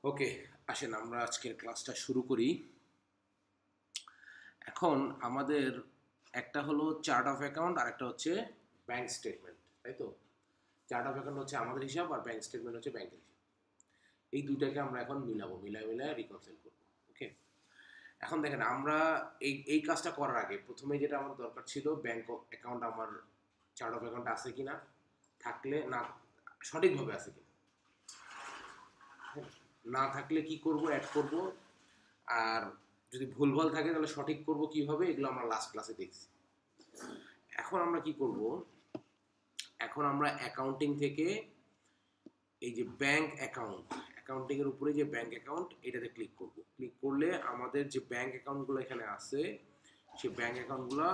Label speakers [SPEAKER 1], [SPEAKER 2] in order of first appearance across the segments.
[SPEAKER 1] ওকে, আসেন আমরা আজকের ক্লাসটা শুরু করি। এখন আমাদের একটা হলো চার্ট অফ অ্যাকাউন্ট আর একটা হচ্ছে ব্যাংক স্টেটমেন্ট, তাই তো? চার্ট অফ অ্যাকাউন্ট হচ্ছে আমাদের হিসাব আর ব্যাংক স্টেটমেন্ট হচ্ছে ব্যাংকের হিসাব। এই দুইটাকে আমরা এখন মিলাবো, মিলায় রিকনসাইল করবো। ওকে, এখন দেখেন আমরা এই কাজটা করার আগে প্রথমে যেটা আমার দরকার ছিল, ব্যাংক অ্যাকাউন্ট আমার চার্ট অফ অ্যাকাউন্ট আছে কিনা, থাকলে না সঠিকভাবে আছে কিনা, না থাকলে কি করব, অ্যাড করব। আর যদি ভুলভাল থাকে তাহলে সঠিক করব কিভাবে, এগুলো আমরা লাস্ট ক্লাসে দেখছি। এখন আমরা কি করব, এখন আমরা অ্যাকাউন্টিং থেকে এই যে ব্যাংক অ্যাকাউন্ট, অ্যাকাউন্টিং এর উপরে যে ব্যাংক অ্যাকাউন্ট এটাতে ক্লিক করব। ক্লিক করলে আমাদের যে ব্যাংক অ্যাকাউন্টগুলো এখানে আছে সেই ব্যাংক অ্যাকাউন্টগুলো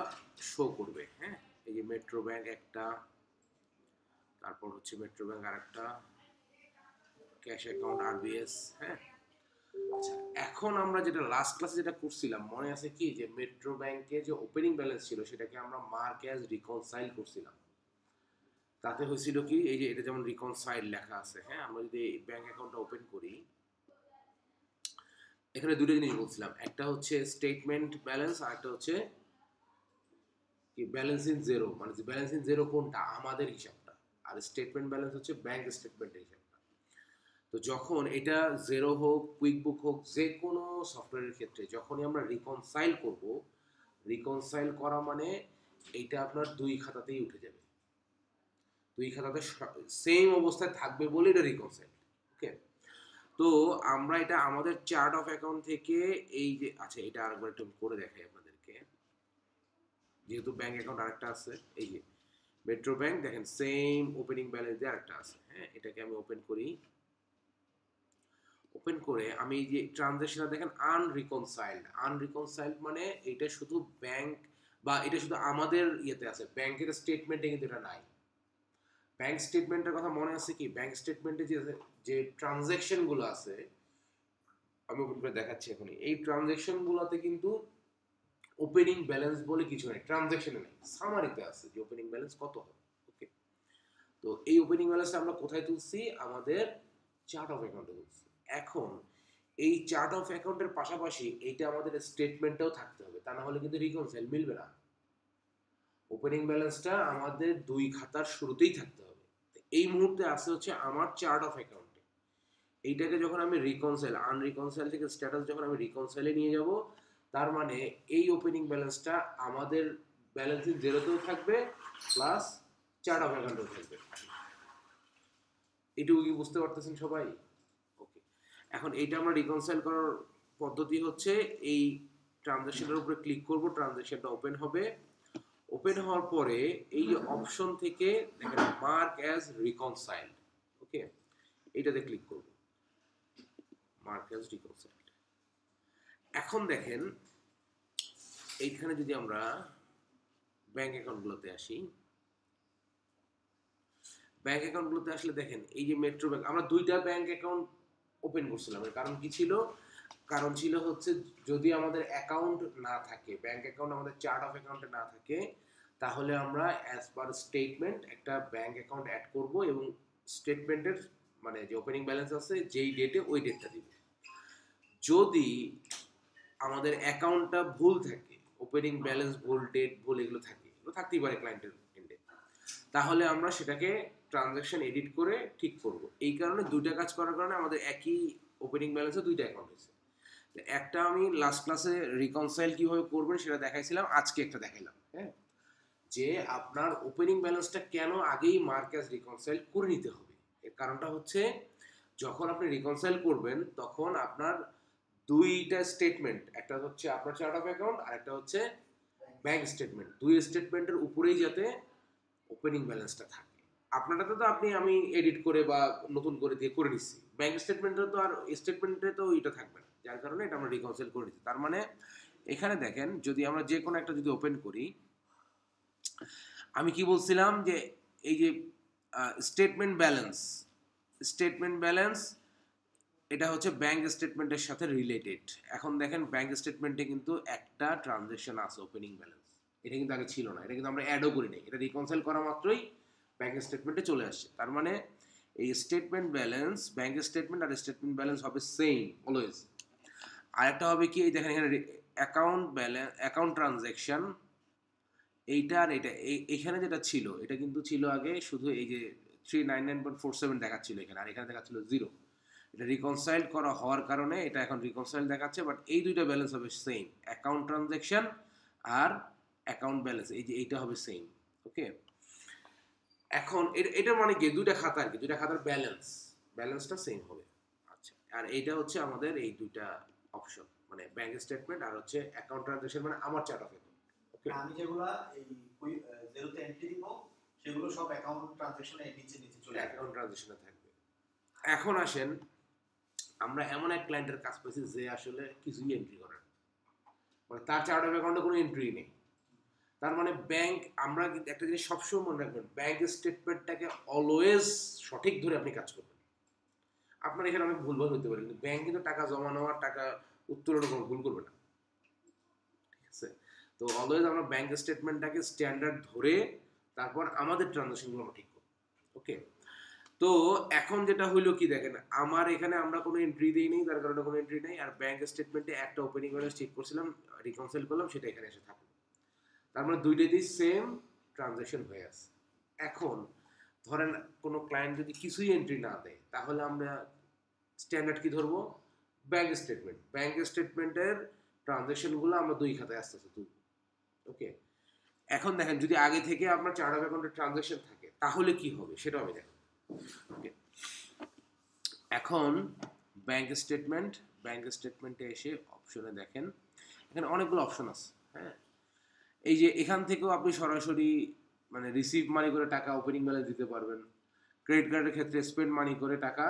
[SPEAKER 1] শো করবে। হ্যাঁ, এই যে মেট্রো ব্যাংক একটা, তারপর হচ্ছে মেট্রো ব্যাংক আরেকটা, ক্যাশ অ্যাকাউন্ট আরবিএস। হ্যাঁ, আচ্ছা, এখন আমরা যেটা লাস্ট ক্লাসে যেটা করছিলাম মনে আছে কি, যে মেট্রো ব্যাংকে যে ওপেনিং ব্যালেন্স ছিল সেটাকে আমরা মার্ক অ্যাজ রিকনসাইল করছিলাম। তাতে হয়েছিল কি, এই যে এটা যেমন রিকনসাইল লেখা আছে, হ্যাঁ, আমরা যদি ব্যাংক অ্যাকাউন্টটা ওপেন করি, এখানে দুটো জিনিস বলছিলাম, একটা হচ্ছে স্টেটমেন্ট ব্যালেন্স আর একটা হচ্ছে কি ব্যালেন্স ইন জিরো। মানে ব্যালেন্স ইন জিরো কোনটা, আমাদের হিসাবটা, আর স্টেটমেন্ট ব্যালেন্স হচ্ছে ব্যাংক স্টেটমেন্টের হিসাবটা। তো যখন এটা জেরো হোক, কুইক বুক হোক, যে কোনো সফটওয়্যারের ক্ষেত্রে যখনই আমরা রিকনসাইল করব, রিকনসাইল করা মানে এইটা আপনার দুই খাতাতেই উঠে যাবে, দুই খাতাতে সেম অবস্থায় থাকবে বলে এটা রিকনসাইল। ওকে, তো আমরা এটা আমাদের চার্ট অফ অ্যাকাউন্ট থেকে এই যে, আচ্ছা এটা আরেকবার একটু করে দেখাই আপনাদেরকে, যেহেতু ব্যাংক অ্যাকাউন্ট আরেকটা আছে, এই যে মেট্রো ব্যাংক, দেখেন সেম ওপেনিং ব্যালেন্স দিয়ে আরেকটা আছে। হ্যাঁ, এটাকে আমি ওপেন করি, ওপেন করে আমি এই যে ট্রানজ্যাকশনটা দেখেন আনরিকনসাইলড, আনরিকনসাইলড মানে এটা শুধু ব্যাংক বা এটা শুধু আমাদের ইয়েতে আছে, ব্যাংকের স্টেটমেন্টে কিন্তু এটা নাই। ব্যাংক স্টেটমেন্টের কথা মনে আছে কি, ব্যাংক স্টেটমেন্টে যে যে ট্রানজ্যাকশনগুলো আছে, আমি ওপেন করে দেখাচ্ছি এখনই, এই ট্রানজ্যাকশনগুলোতে কিন্তু ওপেনিং ব্যালেন্স বলে কিছু নেই, ট্রানজ্যাকশনে নেই, সামারিতে আছে যে ওপেনিং ব্যালেন্স কত হবে। ওকে, তো এই ওপেনিং ব্যালেন্সটা আমরা কোথায় তুলছি, আমাদের চার্ট অফ অ্যাকাউন্টে তুলছি। এখন এই চার্ট অফ অ্যাকাউন্টের পাশাপাশি এইটা আমাদের স্টেটমেন্টেও থাকতে হবে, তা না হলে কিন্তু রিকনসাইল মিলবে না। ওপেনিং ব্যালেন্সটা আমাদের দুই খাতার শুরুতেই থাকতে হবে। এই মুহূর্তে আছে হচ্ছে আমার চার্ট অফ অ্যাকাউন্টে, এইটাকে যখন আমি রিকনসাইল, আনরিকনসাইল থেকে স্ট্যাটাস যখন আমি রিকনসাইলে নিয়ে যাব, তার মানে এই ওপেনিং ব্যালেন্সটা আমাদের ব্যালেন্সিং জিরোতেও থাকবে প্লাস চার্ট অফ অ্যাকাউন্টেও থাকবে। এটুকু কি বুঝতে পারতেছেন সবাই? ওকে, এখন এইটা আমরা রিকনসাইল করার পদ্ধতি হচ্ছে, এই ট্রানজ্যাকশনের উপরে ক্লিক করব, ট্রানজ্যাকশনটা ওপেন হবে। ওপেন হওয়ার পরে এই যে অপশন থেকে দেখেন মার্ক অ্যাজ রিকনসাইলড, ওকে, এইটাতে ক্লিক করব, মার্ক অ্যাজ রিকনসাইলড। এখন দেখেন এইখানে যদি আমরা ব্যাংক অ্যাকাউন্টগুলোতে আসি, ব্যাংক অ্যাকাউন্টগুলোতে আসলে দেখেন এই যে মেট্রো ব্যাংক, আমরা দুইটা ব্যাংক অ্যাকাউন্ট ওপেন করছিলাম। এর কারণ কি ছিল, কারণ ছিল হচ্ছে যদি আমাদের অ্যাকাউন্ট না থাকে, ব্যাংক অ্যাকাউন্ট আমাদের চার্ট অফ অ্যাকাউন্টে না থাকে, তাহলে আমরা অ্যাজ পার স্টেটমেন্ট একটা ব্যাংক অ্যাকাউন্ট অ্যাড করব এবং স্টেটমেন্টের মানে যে ওপেনিং ব্যালেন্স আছে যেই ডেটে ওই ডেটটা দিব। যদি আমাদের অ্যাকাউন্টটা ভুল থাকে, ওপেনিং ব্যালেন্স ভুল, ডেট ভুল, এগুলো থাকে, এগুলো থাকতেই পারে ক্লায়েন্টের এন্ডে, তাহলে আমরা সেটাকে ট্রানজ্যাকশন এডিট করে ঠিক করব। এই কারণে দুইটা কাজ করার কারণে আমাদের একই ওপেনিং ব্যালেন্সে দুইটা অ্যাকাউন্ট হয়েছে। একটা আমি লাস্ট ক্লাসে রিকনসাইল কিভাবে করবেন সেটা দেখাইছিলাম, আজকে একটা দেখাইলাম। হ্যাঁ, যে আপনার ওপেনিং ব্যালেন্সটা কেন আগেই মার্ক অ্যাজ রিকনসাইল করে নিতে হবে, এর কারণটা হচ্ছে যখন আপনি রিকনসাইল করবেন তখন আপনার দুইটা স্টেটমেন্ট, একটা হচ্ছে আপনার চার্ট অফ অ্যাকাউন্ট আর একটা হচ্ছে ব্যাংক স্টেটমেন্ট, দুই স্টেটমেন্টের উপরেই যাতে ওপেনিং ব্যালেন্সটা থাকে। আপনারটাতে তো আমি এডিট করে বা নতুন করে দিয়ে করে নিচ্ছি, ব্যাংক স্টেটমেন্টে তো আর স্টেটমেন্টে তো এটা থাকবে না, যার কারণে এটা আমরা রিকনসাইল করে নিচ্ছি। তার মানে এখানে দেখেন যদি আমরা যে কোনো একটা যদি ওপেন করি, আমি কি বলছিলাম যে এই যে স্টেটমেন্ট ব্যালেন্স, স্টেটমেন্ট ব্যালেন্স এটা হচ্ছে ব্যাংক স্টেটমেন্টের সাথে রিলেটেড। এখন দেখেন ব্যাংক স্টেটমেন্টে কিন্তু একটা ট্রানজ্যাকশন আছে ওপেনিং ব্যালেন্স, এটা কিন্তু আগে ছিল না, এটা কিন্তু আমরা অ্যাডও করি নাই, এটা রিকনসাইল করা মাত্রই ব্যাংক স্টেটমেন্টে চলে আসছে। তার মানে এই স্টেটমেন্ট ব্যালেন্স, ব্যাংক স্টেটমেন্ট আর স্টেটমেন্ট ব্যালেন্স হবে সেম অলওয়েজ। আরেকটা হবে কি, এই দেখেন এখানে অ্যাকাউন্ট ব্যালেন্স, অ্যাকাউন্ট ট্রানজ্যাকশন, এইটা আর এটা, এইখানে যেটা ছিল এটা কিন্তু ছিল আগে শুধু এই যে 399.47 দেখাচ্ছিল এখানে, আর এখানে দেখাচ্ছিল 0। এটা রিকনসাইল করা হওয়ার কারণে এটা এখন রিকনসাইল দেখাচ্ছে, বাট এই দুইটা ব্যালেন্স হবে সেম, অ্যাকাউন্ট ট্রানজ্যাকশন আর অ্যাকাউন্ট ব্যালেন্স, এই যে এইটা হবে সেম। ওকে, এখন এটা মানে কি, দুইটা খাতা আর কি, দুইটা খাতার ব্যালেন্সটা সেম হবে। আচ্ছা, আর এইটা হচ্ছে আমাদের এই দুইটা অপশন, মানে ব্যাংক স্টেটমেন্ট আর হচ্ছে অ্যাকাউন্ট ট্রানজ্যাকশন, মানে আমার চার্ট অফ অ্যাকাউন্ট। ওকে,
[SPEAKER 2] আমি যেগুলা এই জিরোতে এন্ট্রি দিব সেগুলো সব অ্যাকাউন্ট ট্রানজ্যাকশনে নিচে নিচে চলে আসবে,
[SPEAKER 1] অ্যাকাউন্ট ট্রানজ্যাকশনে থাকবে। এখন আসেন, আমরা এমন এক ক্লায়েন্টের কাজ পেয়েছি যে আসলে কিছুই এন্ট্রি করে না, মানে তার চার্ট অফ অ্যাকাউন্টে কোনো এন্ট্রি নেই। তার মানে ব্যাংক, আমরা একটা জিনিস সবসময় মনে রাখবেন, ব্যাংক স্টেটমেন্টটাকে অলওয়েজ সঠিক ধরে আপনি কাজ করবেন। আপনার এখানে অনেক ভুলভাল হতে পারে, কিন্তু ব্যাংক কিন্তু টাকা জমা নেওয়ার, টাকা উত্তোলনের কোনো ভুল করবে না, ঠিক আছে? তো অলওয়েজ আমরা ব্যাংক স্টেটমেন্টটাকে স্ট্যান্ডার্ড ধরে তারপর আমাদের ট্রানজাকশনগুলো আমরা ঠিক করব। ওকে, তো এখন যেটা হইলো কি দেখেন, আমার এখানে আমরা কোনো এন্ট্রি দিই নেই, তার কারণে কোনো এন্ট্রি নেই, আর ব্যাংক স্টেটমেন্টে একটা ওপেনিং ব্যালেন্স চেক করছিলাম, রিকনসাইল করলাম, সেটা এখানে এসে থাকলো। তার মানে দুইটাতেই সেম ট্রানজাকশন হয়ে আছে। এখন ধরেন কোনো ক্লায়েন্ট যদি কিছুই এন্ট্রি না দেয়, তাহলে আমরা স্ট্যান্ডার্ড কি ধরবো? ব্যাংক স্টেটমেন্ট, ব্যাংক স্টেটমেন্টের ট্রানজাকশনগুলো আমরা দুই খাতায় আস্তে আস্তে তুলব। ওকে, এখন দেখেন যদি আগে থেকে আপনার চার্ট অফ অ্যাকাউন্টের ট্রানজাকশন থাকে তাহলে কি হবে সেটাও আমি দেখেন। ওকে, এখন ব্যাংক স্টেটমেন্টে এসে অপশনে দেখেন, এখানে অনেকগুলো অপশন আছে। হ্যাঁ, এই যে এখান থেকেও আপনি সরাসরি মানে রিসিভ মানি করে টাকা ওপেনিং ব্যালেন্স দিতে পারবেন, ক্রেডিট কার্ডের ক্ষেত্রে স্পেন্ড মানি করে টাকা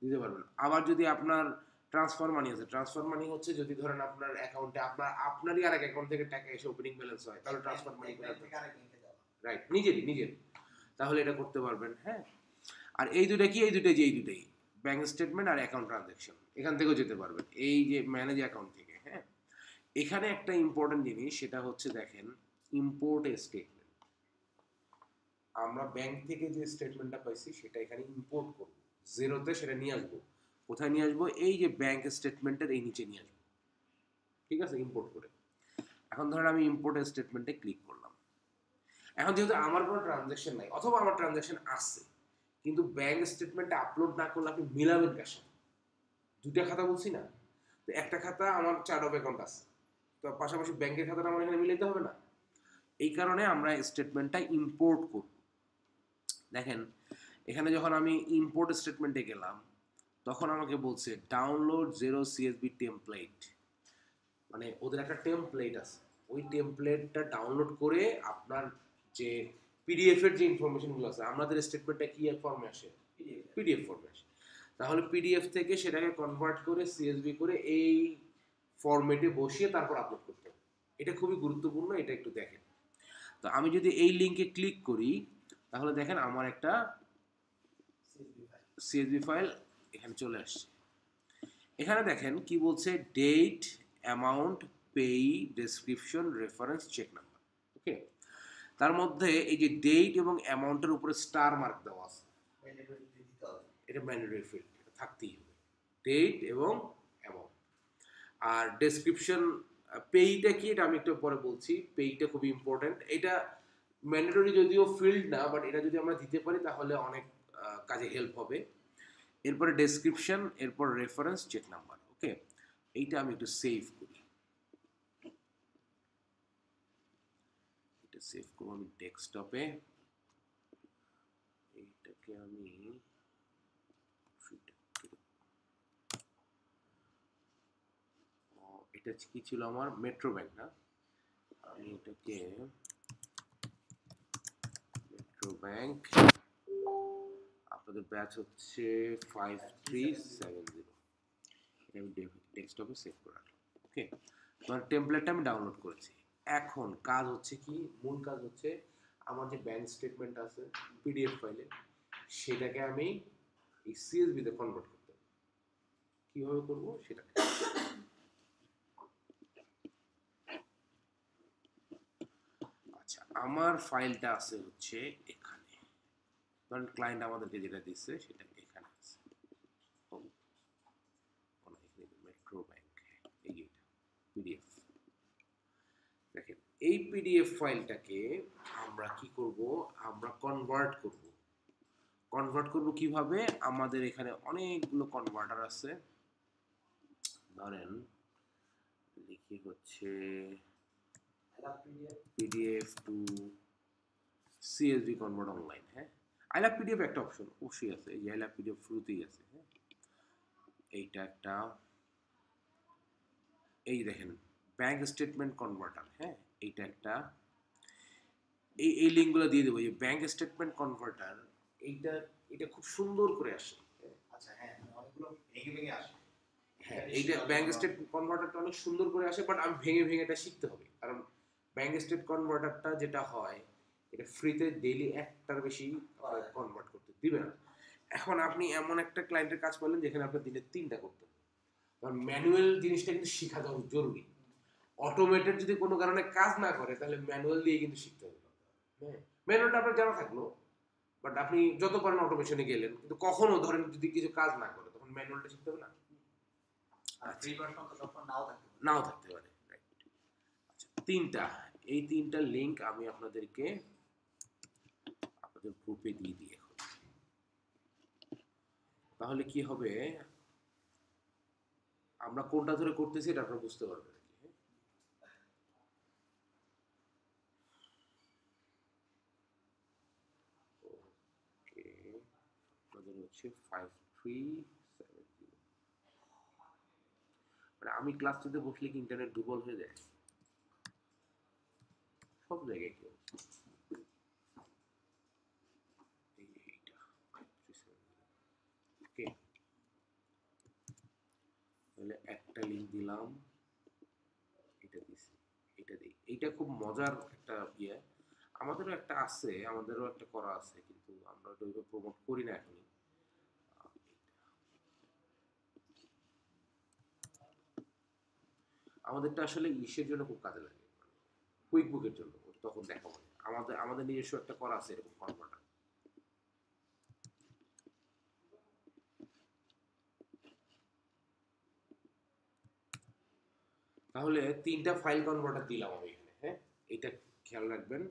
[SPEAKER 1] দিতে পারবেন। আবার যদি আপনার ট্রান্সফার মানি আছে, ট্রান্সফার মানি হচ্ছে যদি ধরেন আপনার অ্যাকাউন্টে আপনারই আরেক অ্যাকাউন্ট থেকে টাকা এসে ওপেনিং ব্যালেন্স হয়, তাহলে ট্রান্সফার মানি করে রাইট, নিজেরই, তাহলে এটা করতে পারবেন। হ্যাঁ, আর এই দুটো কি, এই দুটাই ব্যাংক স্টেটমেন্ট আর অ্যাকাউন্ট ট্রানজ্যাকশন, এখান থেকেও যেতে পারবেন এই যে ম্যানেজ অ্যাকাউন্ট থেকে। হ্যাঁ, এখানে একটা ইম্পর্টেন্ট জিনিস, সেটা হচ্ছে দেখেন ইম্পোর্ট এ স্টেটমেন্ট, আমরা ব্যাংক থেকে যে স্টেটমেন্টটা পাইছি সেটা এখানে ইম্পোর্ট করব, জিরোতে সেটা নিয়ে আসবো। কোথায় নিয়ে আসবো? এই যে ব্যাংক স্টেটমেন্টের এই নিচে নিয়ে আসবো, ঠিক আছে, ইম্পোর্ট করে। এখন ধরেন আমি ইম্পোর্ট স্টেটমেন্টে ক্লিক করলাম। এখন যেহেতু আমার কোনো ট্রানজ্যাকশন নাই, অথবা আমার ট্রানজ্যাকশন আছে কিন্তু ব্যাংক স্টেটমেন্টে আপলোড না করলে আপনি মিলাবেন কার সাথে? দুইটা খাতা বলছি না, তো একটা খাতা আমার চার্ট অফ অ্যাকাউন্ট আছে, তো পাশাপাশি ব্যাংকের খাতাটা আমার এখানে মিলাইতে হবে না? এই কারণে আমরা স্টেটমেন্টটা ইম্পোর্ট করব। দেখেন এখানে যখন আমি ইম্পোর্ট স্টেটমেন্টে গেলাম, তখন আমাকে বলছে ডাউনলোড 0 CSV টেমপ্লেট, মানে ওদের একটা টেমপ্লেট আছে, ওই টেমপ্লেটটা ডাউনলোড করে আপনার যে পিডিএফ এর যে ইনফরমেশনগুলো আছে, আমাদের স্টেটমেন্টটা কি ফর্মে আসে? পিডিএফ ফর্মে আসে। তাহলে পিডিএফ থেকে সেটাকে কনভার্ট করে সিএসভি করে এই ফরম্যাটে বসিয়ে তারপর আপলোড করতে হবে। এটা খুবই গুরুত্বপূর্ণ, এটা একটু দেখেন। তো আমি যদি এই লিঙ্কে ক্লিক করি, তাহলে দেখেন আমার একটা সিএসভি ফাইল এখানে চলে আসছে। এখানে দেখেন কি বলছে, ডেট, অ্যামাউন্ট, পেই, ডেসক্রিপশন, রেফারেন্স, চেক নাম্বার। ওকে, তার মধ্যে এই যে ডেট এবং অ্যামাউন্টের উপরে স্টার মার্ক দেওয়া আছে, এটা ম্যান্ডেটরি ফিল্ড, এটা থাকতেই হবে, ডেট এবং অ্যামাউন্ট। আর ডেসক্রিপশন, পেইটা কি এটা আমি একটু পরে বলছি, পেইটা খুবই ইম্পর্টেন্ট, এটা ম্যান্ডেটরি যদিও ফিল্ড না, বাট এটা যদি আমরা দিতে পারি তাহলে অনেক কাজে হেল্প হবে। এরপরে ডেসক্রিপশন, এরপর রেফারেন্স, চেক নাম্বার। ওকে, এইটা আমি একটু সেভ করি, এটা সেভ করবো আমি ডেস্কটপে। এইটাকে আমি এটা কি ছিল আমার মেট্রো ব্যাংক না, আমি এটাকে মেট্রো ব্যাংক, আপনাদের ব্যাচ হচ্ছে 5370, এটা আমি ডেস্কটপে সেভ করে রাখলাম। ওকে, তোমার টেমপ্লেটটা আমি ডাউনলোড করেছি। এখন কাজ হচ্ছে কি, মূল কাজ হচ্ছে আমার যে ব্যাংক স্টেটমেন্ট আছে পিডিএফ ফাইলে, সেটাকে আমি এই সিএসভিতে কনভার্ট করতে হবে। কিভাবে করবো সেটা, আচ্ছা আমার ফাইলটা আছে হচ্ছে এখানে, ধরেন ক্লায়েন্ট আমাদেরকে যেটা দিচ্ছে সেটা এখানে আছে, মেট্রো ব্যাংক, এই পিডিএফ। দেখেন এই পিডিএফ ফাইলটাকে আমরা কি করব, আমরা কনভার্ট করব কিভাবে? আমাদের এখানে অনেকগুলো কনভার্টার আছে, ধরেন লিখি হচ্ছে PDF two CSV convert online. হ্যাঁ, আই লাভ পিডিএফ একটা অপশন অবশ্যই আছে, এই যে আই লাভ পিডিএফ শুরুতেই আছে। হ্যাঁ, এইটা একটা, এই দেখেন ব্যাংক স্টেটমেন্ট কনভার্টার। হ্যাঁ, এইটা একটা, এই লিঙ্কগুলো দিয়ে দেবো। এই ব্যাংক স্টেটমেন্ট কনভার্টার, এইটা এটা খুব সুন্দর করে আসে।
[SPEAKER 2] আচ্ছা, হ্যাঁ, অনেকগুলো ভেঙে ভেঙে আসে।
[SPEAKER 1] হ্যাঁ, এইটা ব্যাংক স্টেট কনভার্টারটা অনেক সুন্দর করে আসে, বাট আমি ভেঙে ভেঙে এটা শিখতে হবে, কারণ ব্যাংক স্টেট কনভার্টারটা যেটা হয়, এটা ফ্রিতে ডেইলি একটার বেশি কনভার্ট করতে দিবে না। এখন আপনি এমন একটা ক্লায়েন্টের কাজ করলেন যেখানে আপনার দিনে 3টা করতে হবে, কারণ ম্যানুয়াল জিনিসটা কিন্তু শেখা জরুরি। অটোমেটেড যদি কোনো কারণে কাজ না করে তাহলে ম্যানুয়াল দিয়ে কিন্তু শিখতে হবে। হ্যাঁ, ম্যানুয়ালটা আপনার জানা থাকলো, বাট আপনি যত পারেন অটোমেশনে গেলেন, কিন্তু কখনো ধরেন যদি কিছু কাজ না করে তখন ম্যানুয়ালটা শিখতে হবে না। নাও থাকতে পারে। আচ্ছা, 3টা, এই 3টা লিংক আমি আপনাদের গ্রুপে দিয়ে দিই এখন। তাহলে কি হবে, আমরা কোনটা ধরে করতেছি এটা আপনারা বুঝতে পারবেন। আপনাদের হচ্ছে 5370, মানে আমি ক্লাস নিতে বসলে কি ইন্টারনেট দুর্বল হয়ে যায় সব জায়গায়। কেউ ওকে, তাহলে একটা লিংক দিলাম, এটা দিছি, এটা দিই। এইটা খুব মজার একটা ইয়ে, আমাদেরও একটা আছে, আমাদেরও একটা করা আছে, কিন্তু আমরা ওটা ওইভাবে প্রমোট করি না এখনই। আমাদেরটা আসলে ইসের জন্য খুব কাজে লাগে, কুইক বুকের জন্য, তখন দেখাবো। আমাদের নিজস্ব একটা করা আছে এরকম কনভার্টার। তাহলে 3টা ফাইল কনভার্টার দিলাম আমি এখানে। হ্যাঁ, এটা খেয়াল রাখবেন।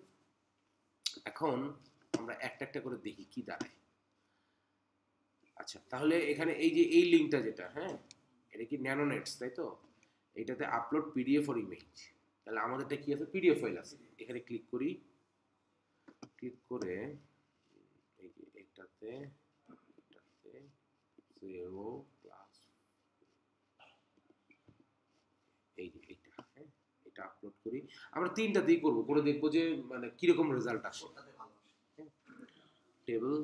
[SPEAKER 1] এখন আমরা একটা একটা করে দেখি কি দাঁড়ায়। আচ্ছা, তাহলে এখানে এই যে এই লিঙ্কটা যেটা, হ্যাঁ, এটা কি ন্যানোনেটস, তাই তো? এটাতে আপলোড পিডিএফ অর ইমেজ, তাহলে আমাদেরটা কি আছে, পিডিএফ ফাইল আছে। এখানে ক্লিক করি, ক্লিক করে এই যে এটাতে 0 ক্লাস, এই যে এটা, হ্যাঁ, এটা আপলোড করি। আমরা 3টা দিয়ে করবো, করে দেখবো যে মানে কিরকম রেজাল্ট আসে। টেবিল,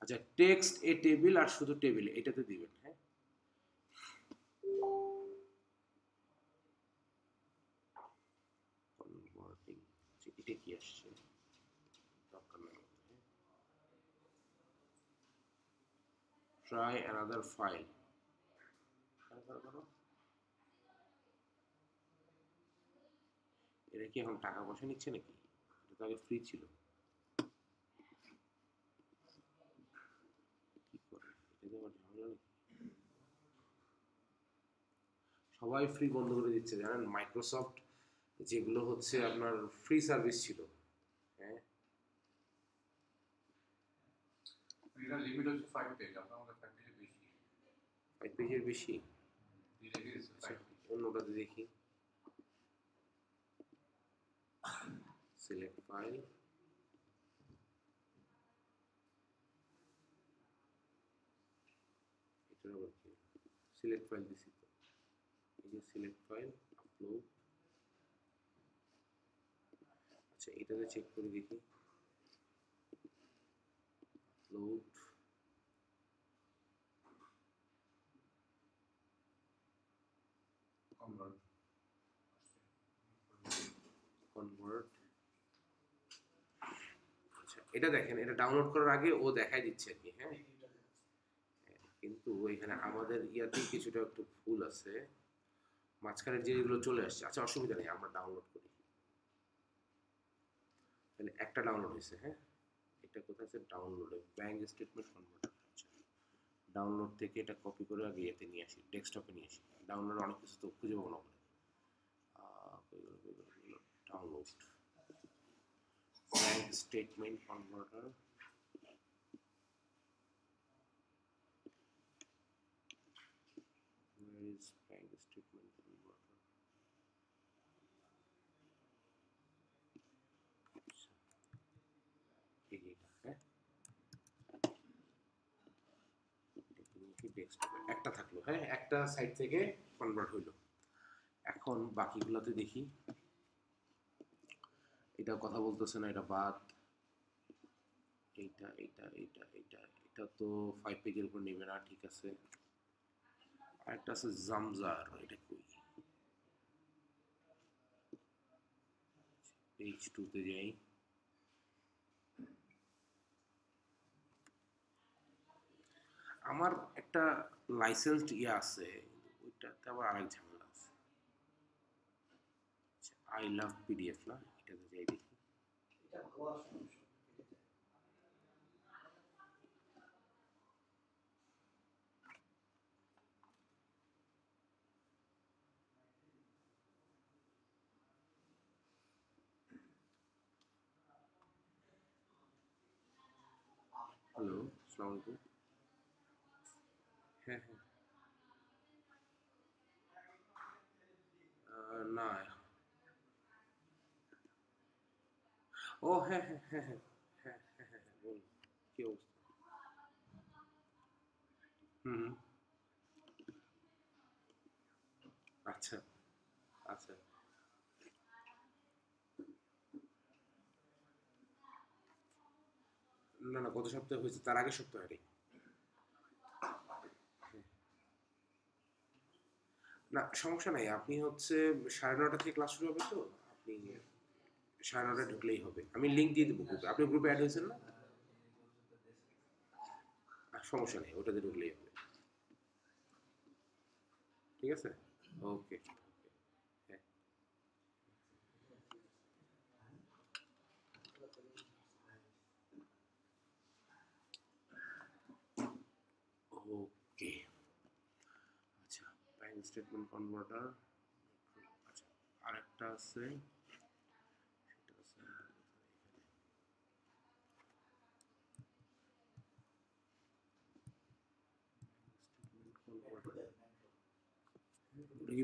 [SPEAKER 1] আচ্ছা, টেক্সট এ টেবিল আর শুধু টেবিল এটাতে দিবেন। হ্যাঁ, কনভার্টিং, এটা কি আসছে, ট্রাই অ্যানাদার ফাইল। এটা কি এখন টাকা পয়সা নিচ্ছে নাকি? এটা তো আগে ফ্রি ছিল। কি করে এটা, আবার ঝামেলা নাকি? সবাই ফ্রি বন্ধ করে দিচ্ছে জানেন, মাইক্রোসফট যেগুলো হচ্ছে আপনার ফ্রি সার্ভিস ছিল। হ্যাঁ,
[SPEAKER 3] এটা লিমিট হচ্ছে 5 পেজ, আপনার 5 পেজের বেশি।
[SPEAKER 1] 5 পেজের বেশি? অন্যটাতে দেখি, সিলেক্ট ফাইল, এটার আবার কি, সিলেক্ট ফাইল দিছি তো, এই যে সিলেক্ট ফাইল, আপলোড। আচ্ছা, এটাতে চেক করে দেখি, আপলোড, কনভার্ট। আচ্ছা, এটা দেখেন, এটা ডাউনলোড করার আগে ও দেখাই দিচ্ছে আর কি। হ্যাঁ, কিন্তু এখানে আমাদের ইয়াতে কিছুটা একটু ভুল আছে, মাঝখানের যেগুলো চলে আসছে। আচ্ছা, অসুবিধা নেই, আমরা ডাউনলোড করি। তাহলে একটা ডাউনলোড হয়েছে। হ্যাঁ, এটা কোথায় আছে, ডাউনলোডে ব্যাংক স্টেটমেন্ট কনভার্টার। আচ্ছা, ডাউনলোড থেকে এটা কপি করে আগে এতে নিয়ে আসি, ডেস্কটপে নিয়ে আসি। ডাউনলোড অনেক কিছু তো খুঁজে পাবো না বলে, download bank statement converter. Where is bank statement converter? এই যে এটা, হ্যাঁ, ডেস্কটপে একটা থাকলো, হ্যাঁ, একটা সাইট থেকে কনভার্ট হইলো। এখন বাকিগুলোতে দেখি, এটা কথা বলতেছে না, এটা বাদ, এইটা এইটা এইটা এইটা এটা তো 5 পেজের উপর নেবে না, ঠিক আছে। আরেকটা আছে জামজার, এটা কই, পেজ 2 তে যাই। আমার একটা লাইসেন্সড ইয়ে আছে, ওইটাতে আবার আরেক ঝামেলা আছে। আই লাভ পিডিএফ না, এটাতে যাই দেখি।
[SPEAKER 2] এটা ভালো আসলে
[SPEAKER 1] হ্যালো, আসসালামু আলাইকুম। হ্যাঁ হ্যাঁ, না, ও হ্যাঁ হ্যাঁ হ্যাঁ হ্যাঁ হ্যাঁ হ্যাঁ হ্যাঁ হ্যাঁ, বলুন কি অবস্থা। হুম হুম, আচ্ছা আচ্ছা, না না, গত সপ্তাহে হয়েছে, তার আগের সপ্তাহে না, সমস্যা নাই। আপনি হচ্ছে 9:30 থেকে ক্লাস শুরু হবে, তো আপনি 9:30 ঢুকলেই হবে। আমি লিঙ্ক দিয়ে দেবো গ্রুপে, আপনি গ্রুপে অ্যাড হয়েছেন না? সমস্যা নেই, ওটাতে ঢুকলেই হবে, ঠিক আছে, ওকে। হ্যাঁ, ওকে। আচ্ছা, ব্যাংক স্টেটমেন্ট কনভার্টার। আচ্ছা, আরেকটা আছে, সেটা আছে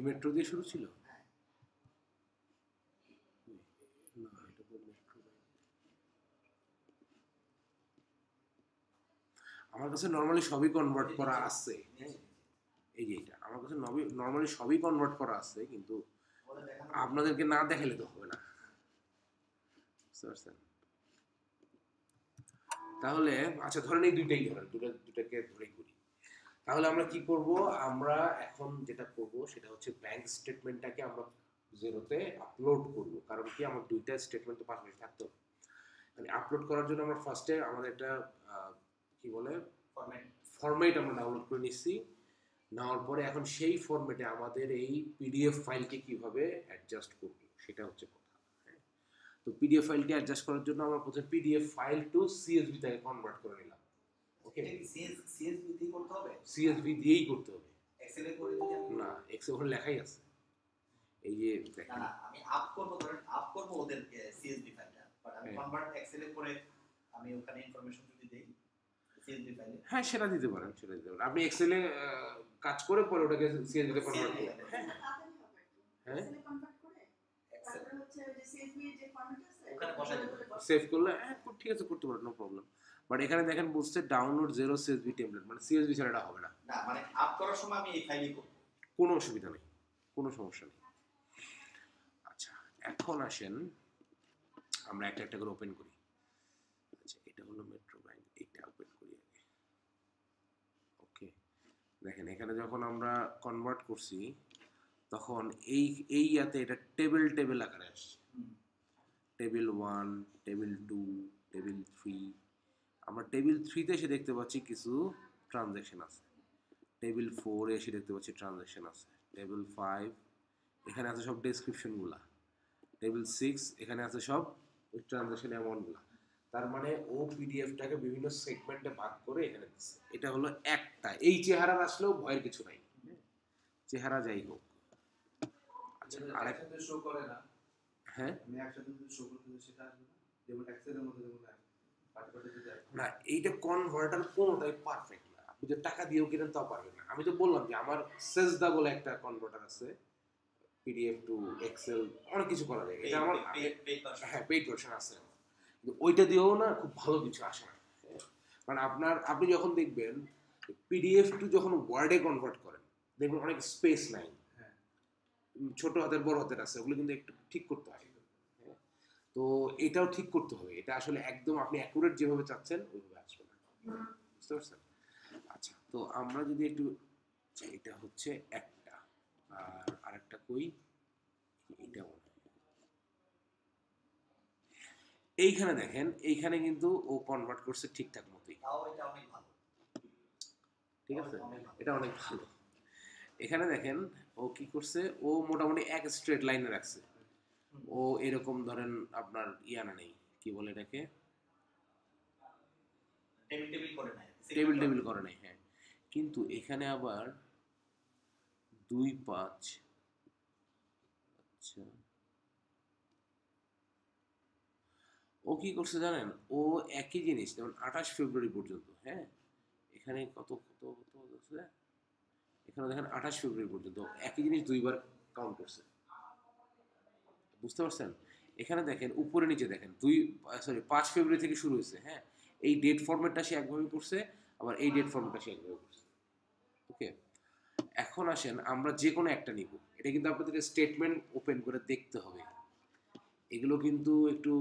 [SPEAKER 1] মেট্রো দিয়ে শুরু ছিল না, এটা তো মেট্রো। আমার কাছে নর্মালি সবই কনভার্ট করা আছে, হ্যাঁ, এই যে এটা আমার কাছে নর্মালি সবই কনভার্ট করা আছে, কিন্তু আপনাদেরকে না দেখালে তো হবে না, বুঝতে পারছেন? তাহলে আচ্ছা, ধরেন এই দুইটাই ধরেন, দুটাকে ধরেই করি। তাহলে আমরা কি করব, আমরা এখন যেটা করব সেটা হচ্ছে ব্যাংক স্টেটমেন্টটাকে আমরা জেরোতে আপলোড করব। কারণ কি, আমার দুইটা স্টেটমেন্ট তো পাশাপাশি থাকতে হবে। মানে আপলোড করার জন্য আমরা ফার্স্টে আমাদের একটা কি বলে ফরম্যাট আমরা ডাউনলোড করে নিচ্ছি। নেওয়ার পরে এখন সেই ফরম্যাটে আমাদের এই পিডিএফ ফাইলকে কিভাবে অ্যাডজাস্ট করব সেটা হচ্ছে কথা, হ্যাঁ। তো পিডিএফ ফাইলকে অ্যাডজাস্ট করার জন্য আমরা প্রথমে পিডিএফ ফাইল টু সিএসভি থেকে কনভার্ট করে নিলাম। ওকে,
[SPEAKER 2] এটা কি সিএসভি দিয়ে করতে হবে?
[SPEAKER 1] সিএসভি দিয়েই করতে হবে।
[SPEAKER 2] এক্সেল এ করে যদি আমি
[SPEAKER 1] না, এক্সেল ওখানে লেখাই আছে, এই যে
[SPEAKER 2] না
[SPEAKER 1] দেখেন।
[SPEAKER 2] না আমি আপ করব, ধরেন আপ করব ওদের সিএসভি ফাইলটা, বাট আমি
[SPEAKER 1] হ্যাঁ।
[SPEAKER 2] কনভার্ট এক্সেল এ করে আমি ওখানে ইনফরমেশন যদি দেই সিএসভি ফাইলে।
[SPEAKER 1] হ্যাঁ, সেটা দিতে পারেন, সেটা দিতে পারেন। আপনি এক্সেলে কাজ করে পরে ওটাকে সিএসভি তে কনভার্ট করবেন। হ্যাঁ হ্যাঁ,
[SPEAKER 2] এক্সেল ওখানে বসাই দেব।
[SPEAKER 1] সেভ করলে হ্যাঁ, ঠিক আছে, করতে পারেন, নো প্রবলেম। বাট এখানে দেখেন বলছে ডাউনলোড জেরো সিএসভি টেমপ্লেট, মানে সিএসভি ছাড়া এটা হবে না।
[SPEAKER 2] না মানে আপ করার সময় আমি এই ফাইলই করব।
[SPEAKER 1] কোনো অসুবিধা নেই, কোনো সমস্যা নেই। আচ্ছা, এখন আসেন আমরা একটা একটা করে ওপেন করি। আচ্ছা, এটা হলো মেট্রো ব্যাংক, এটা ওপেন করি আগে। ওকে, দেখেন এখানে যখন আমরা কনভার্ট করছি তখন এই ইয়াতে এটা টেবিল টেবিল আকারে আসছে। Table 1, table 2, table 3। আমরা টেবিল 3-তে এসে দেখতে পাচ্ছি কিছু ট্রানজ্যাকশন আছে। টেবিল 4-এ এসে দেখতে পাচ্ছি ট্রানজ্যাকশন আছে। টেবিল 5 এখানে আছে সব ডেসক্রিপশনগুলা। টেবিল 6 এখানে আছে সব ওই ট্রানজ্যাকশন অ্যামাউন্টগুলা। তার মানে ও পিডিএফটাকে বিভিন্ন সেগমেন্টে ভাগ করে এখানে দিচ্ছে। এটা হলো একটা। এই চেহারা আসলেও ভয়ের কিছু নাই, চেহারা যাই হোক। আচ্ছা আরেক
[SPEAKER 3] একসাথে শো করে না,
[SPEAKER 1] হ্যাঁ
[SPEAKER 3] আমি একসাথে যদি শো করতে যাই সেটা আসবে না, যেমন এক্সেলের মধ্যে যেমন পার্টি পার্টি যদি
[SPEAKER 1] না, এইটা কনভার্টার কোনোটাই পারফেক্ট না। আপনি যে টাকা দিয়েও কিনেন তাও পারবেন না। আমি তো বললাম যে আমার সেজদা বলে একটা কনভার্টার আছে, পিডিএফ টু এক্সেল, অনেক কিছু করা যায়। এটা আমার হ্যাঁ পেইড ভার্সন আছে, কিন্তু ওইটা দিয়েও না খুব ভালো কিছু আসে না। কারণ আপনি যখন দেখবেন পিডিএফ টু যখন ওয়ার্ডে কনভার্ট করেন, দেখবেন অনেক স্পেস নাই,
[SPEAKER 3] হ্যাঁ
[SPEAKER 1] ছোট হাতের বড় হাতের আছে, ওগুলো কিন্তু একটু ঠিক করতে হয়। হ্যাঁ, তো এটাও ঠিক করতে হবে। এটা আসলে একদম আপনি অ্যাকুরেট যেভাবে চাচ্ছেন ওইভাবে আসবে না, বুঝতে পারছেন? আচ্ছা, তো আমরা যদি একটু, এটা হচ্ছে একটা, আর আরেকটা কই, এইটা মনে হয়। এইখানে দেখেন, এইখানে কিন্তু ও কনভার্ট করছে ঠিকঠাক মতোই,
[SPEAKER 2] তাও এটা অনেক ভালো।
[SPEAKER 1] ঠিক আছে,
[SPEAKER 2] অনেক ভালো।
[SPEAKER 1] এটা অনেক ভালো। এখানে দেখেন ও কি করছে, ও মোটামুটি এক স্ট্রেট লাইনে রাখছে। ও এরকম ধরেন আপনার ইয়ানা নেই, কি বলে এটাকে,
[SPEAKER 2] টেবিল করে নাই,
[SPEAKER 1] টেবিল করে নাই। হ্যাঁ, কিন্তু এখানে আবার 2 5, আচ্ছা ও কি করছে জানেন, ও একই জিনিস যেমন 28 ফেব্রুয়ারি পর্যন্ত, হ্যাঁ এখানে কত কত কত আছে, এখানে দেখেন 28 ফেব্রুয়ারি পর্যন্ত একই জিনিস দুইবার কাউন্ট করছে, বুঝতে পারছেন? এখানে দেখেন উপরে নিচে দেখেন 5 ফেব্রুয়ারি থেকে শুরু হয়েছে, হ্যাঁ এই ডেট ফরম্যাটটা সে একভাবে করছে, আবার এই ডেট ফরম্যাটটা সে একভাবে করছে। ওকে, এখন আসেন আমরা যে কোনো একটা নিব, এটা কিন্তু আপনাদের স্টেটমেন্ট ওপেন করে দেখতে হবে। এগুলো কিন্তু একটু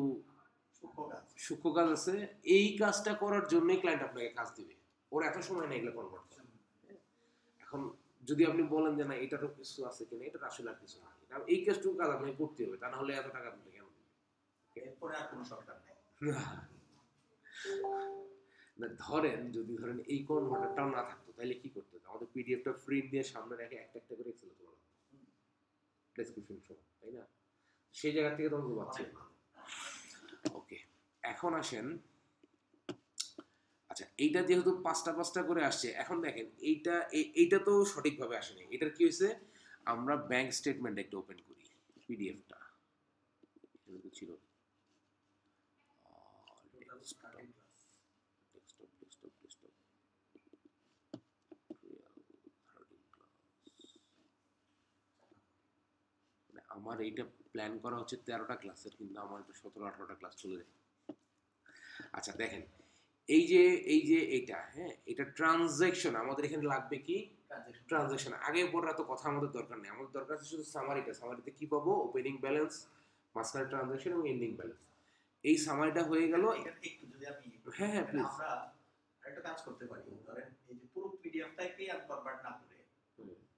[SPEAKER 1] সূক্ষ্ম কাজ আছে। এই কাজটা করার জন্যই ক্লায়েন্ট আপনাকে কাজ দিবে, ওর এত সময় নেই এগুলো কনভার্ট করা। এখন যদি আপনি বলেন যে না এটারও কিছু আছে কিনা, এটার আসলে আর কিছু নাই, এই কাজটুকু কাজ আপনাকে করতে হবে, তা না হলে এত টাকা আপনি কেন দিবেন?
[SPEAKER 2] এরপরে আর কোনো সরকার নেই।
[SPEAKER 1] না, ধরেন এই কনভার্টারটাও না থাকতো তাহলে কি করতে হতো? আমাদের পিডিএফটা প্রিন্ট দিয়ে সামনে রেখে একটা একটা করে এক্সেলে তোলা ডেসক্রিপশন সহ, তাই না? সেই জায়গা থেকে তখন পাচ্ছি। ওকে, এখন আসেন, আচ্ছা এইটা যেহেতু পাঁচটা পাঁচটা করে আসছে, এখন দেখেন এইটা তো সঠিকভাবে আসেনি। এটার কি হয়েছে, আমরা ব্যাংক স্টেটমেন্ট একটা ওপেন করি, পিডিএফটা এখানে তো ছিল, ডেস্কটপ আমার এইটা প্ল্যান করা হচ্ছে 13টা ক্লাসের, কিন্তু আমার তো 17-18টা ক্লাস চলে যায়। আচ্ছা দেখেন, এই যে এইটা, হ্যাঁ এটা ট্রানজ্যাকশন, আমাদের এখানে লাগবে কি ট্রানজ্যাকশন। আগে পরে এত কথা আমাদের দরকার নেই, আমাদের দরকার আছে শুধু সামারিটা। সামারিতে কি পাবো, ওপেনিং ব্যালেন্স, মাঝখানে ট্রানজ্যাকশন এবং এন্ডিং ব্যালেন্স। এই সামারিটা হয়ে গেল।
[SPEAKER 2] একটু যদি আমি
[SPEAKER 1] হ্যাঁ হ্যাঁ প্লিজ।
[SPEAKER 2] আমরা একটা কাজ করতে পারি, ধরেন এই যে পুরো পিডিএফটাকে আর কনভার্ট না করে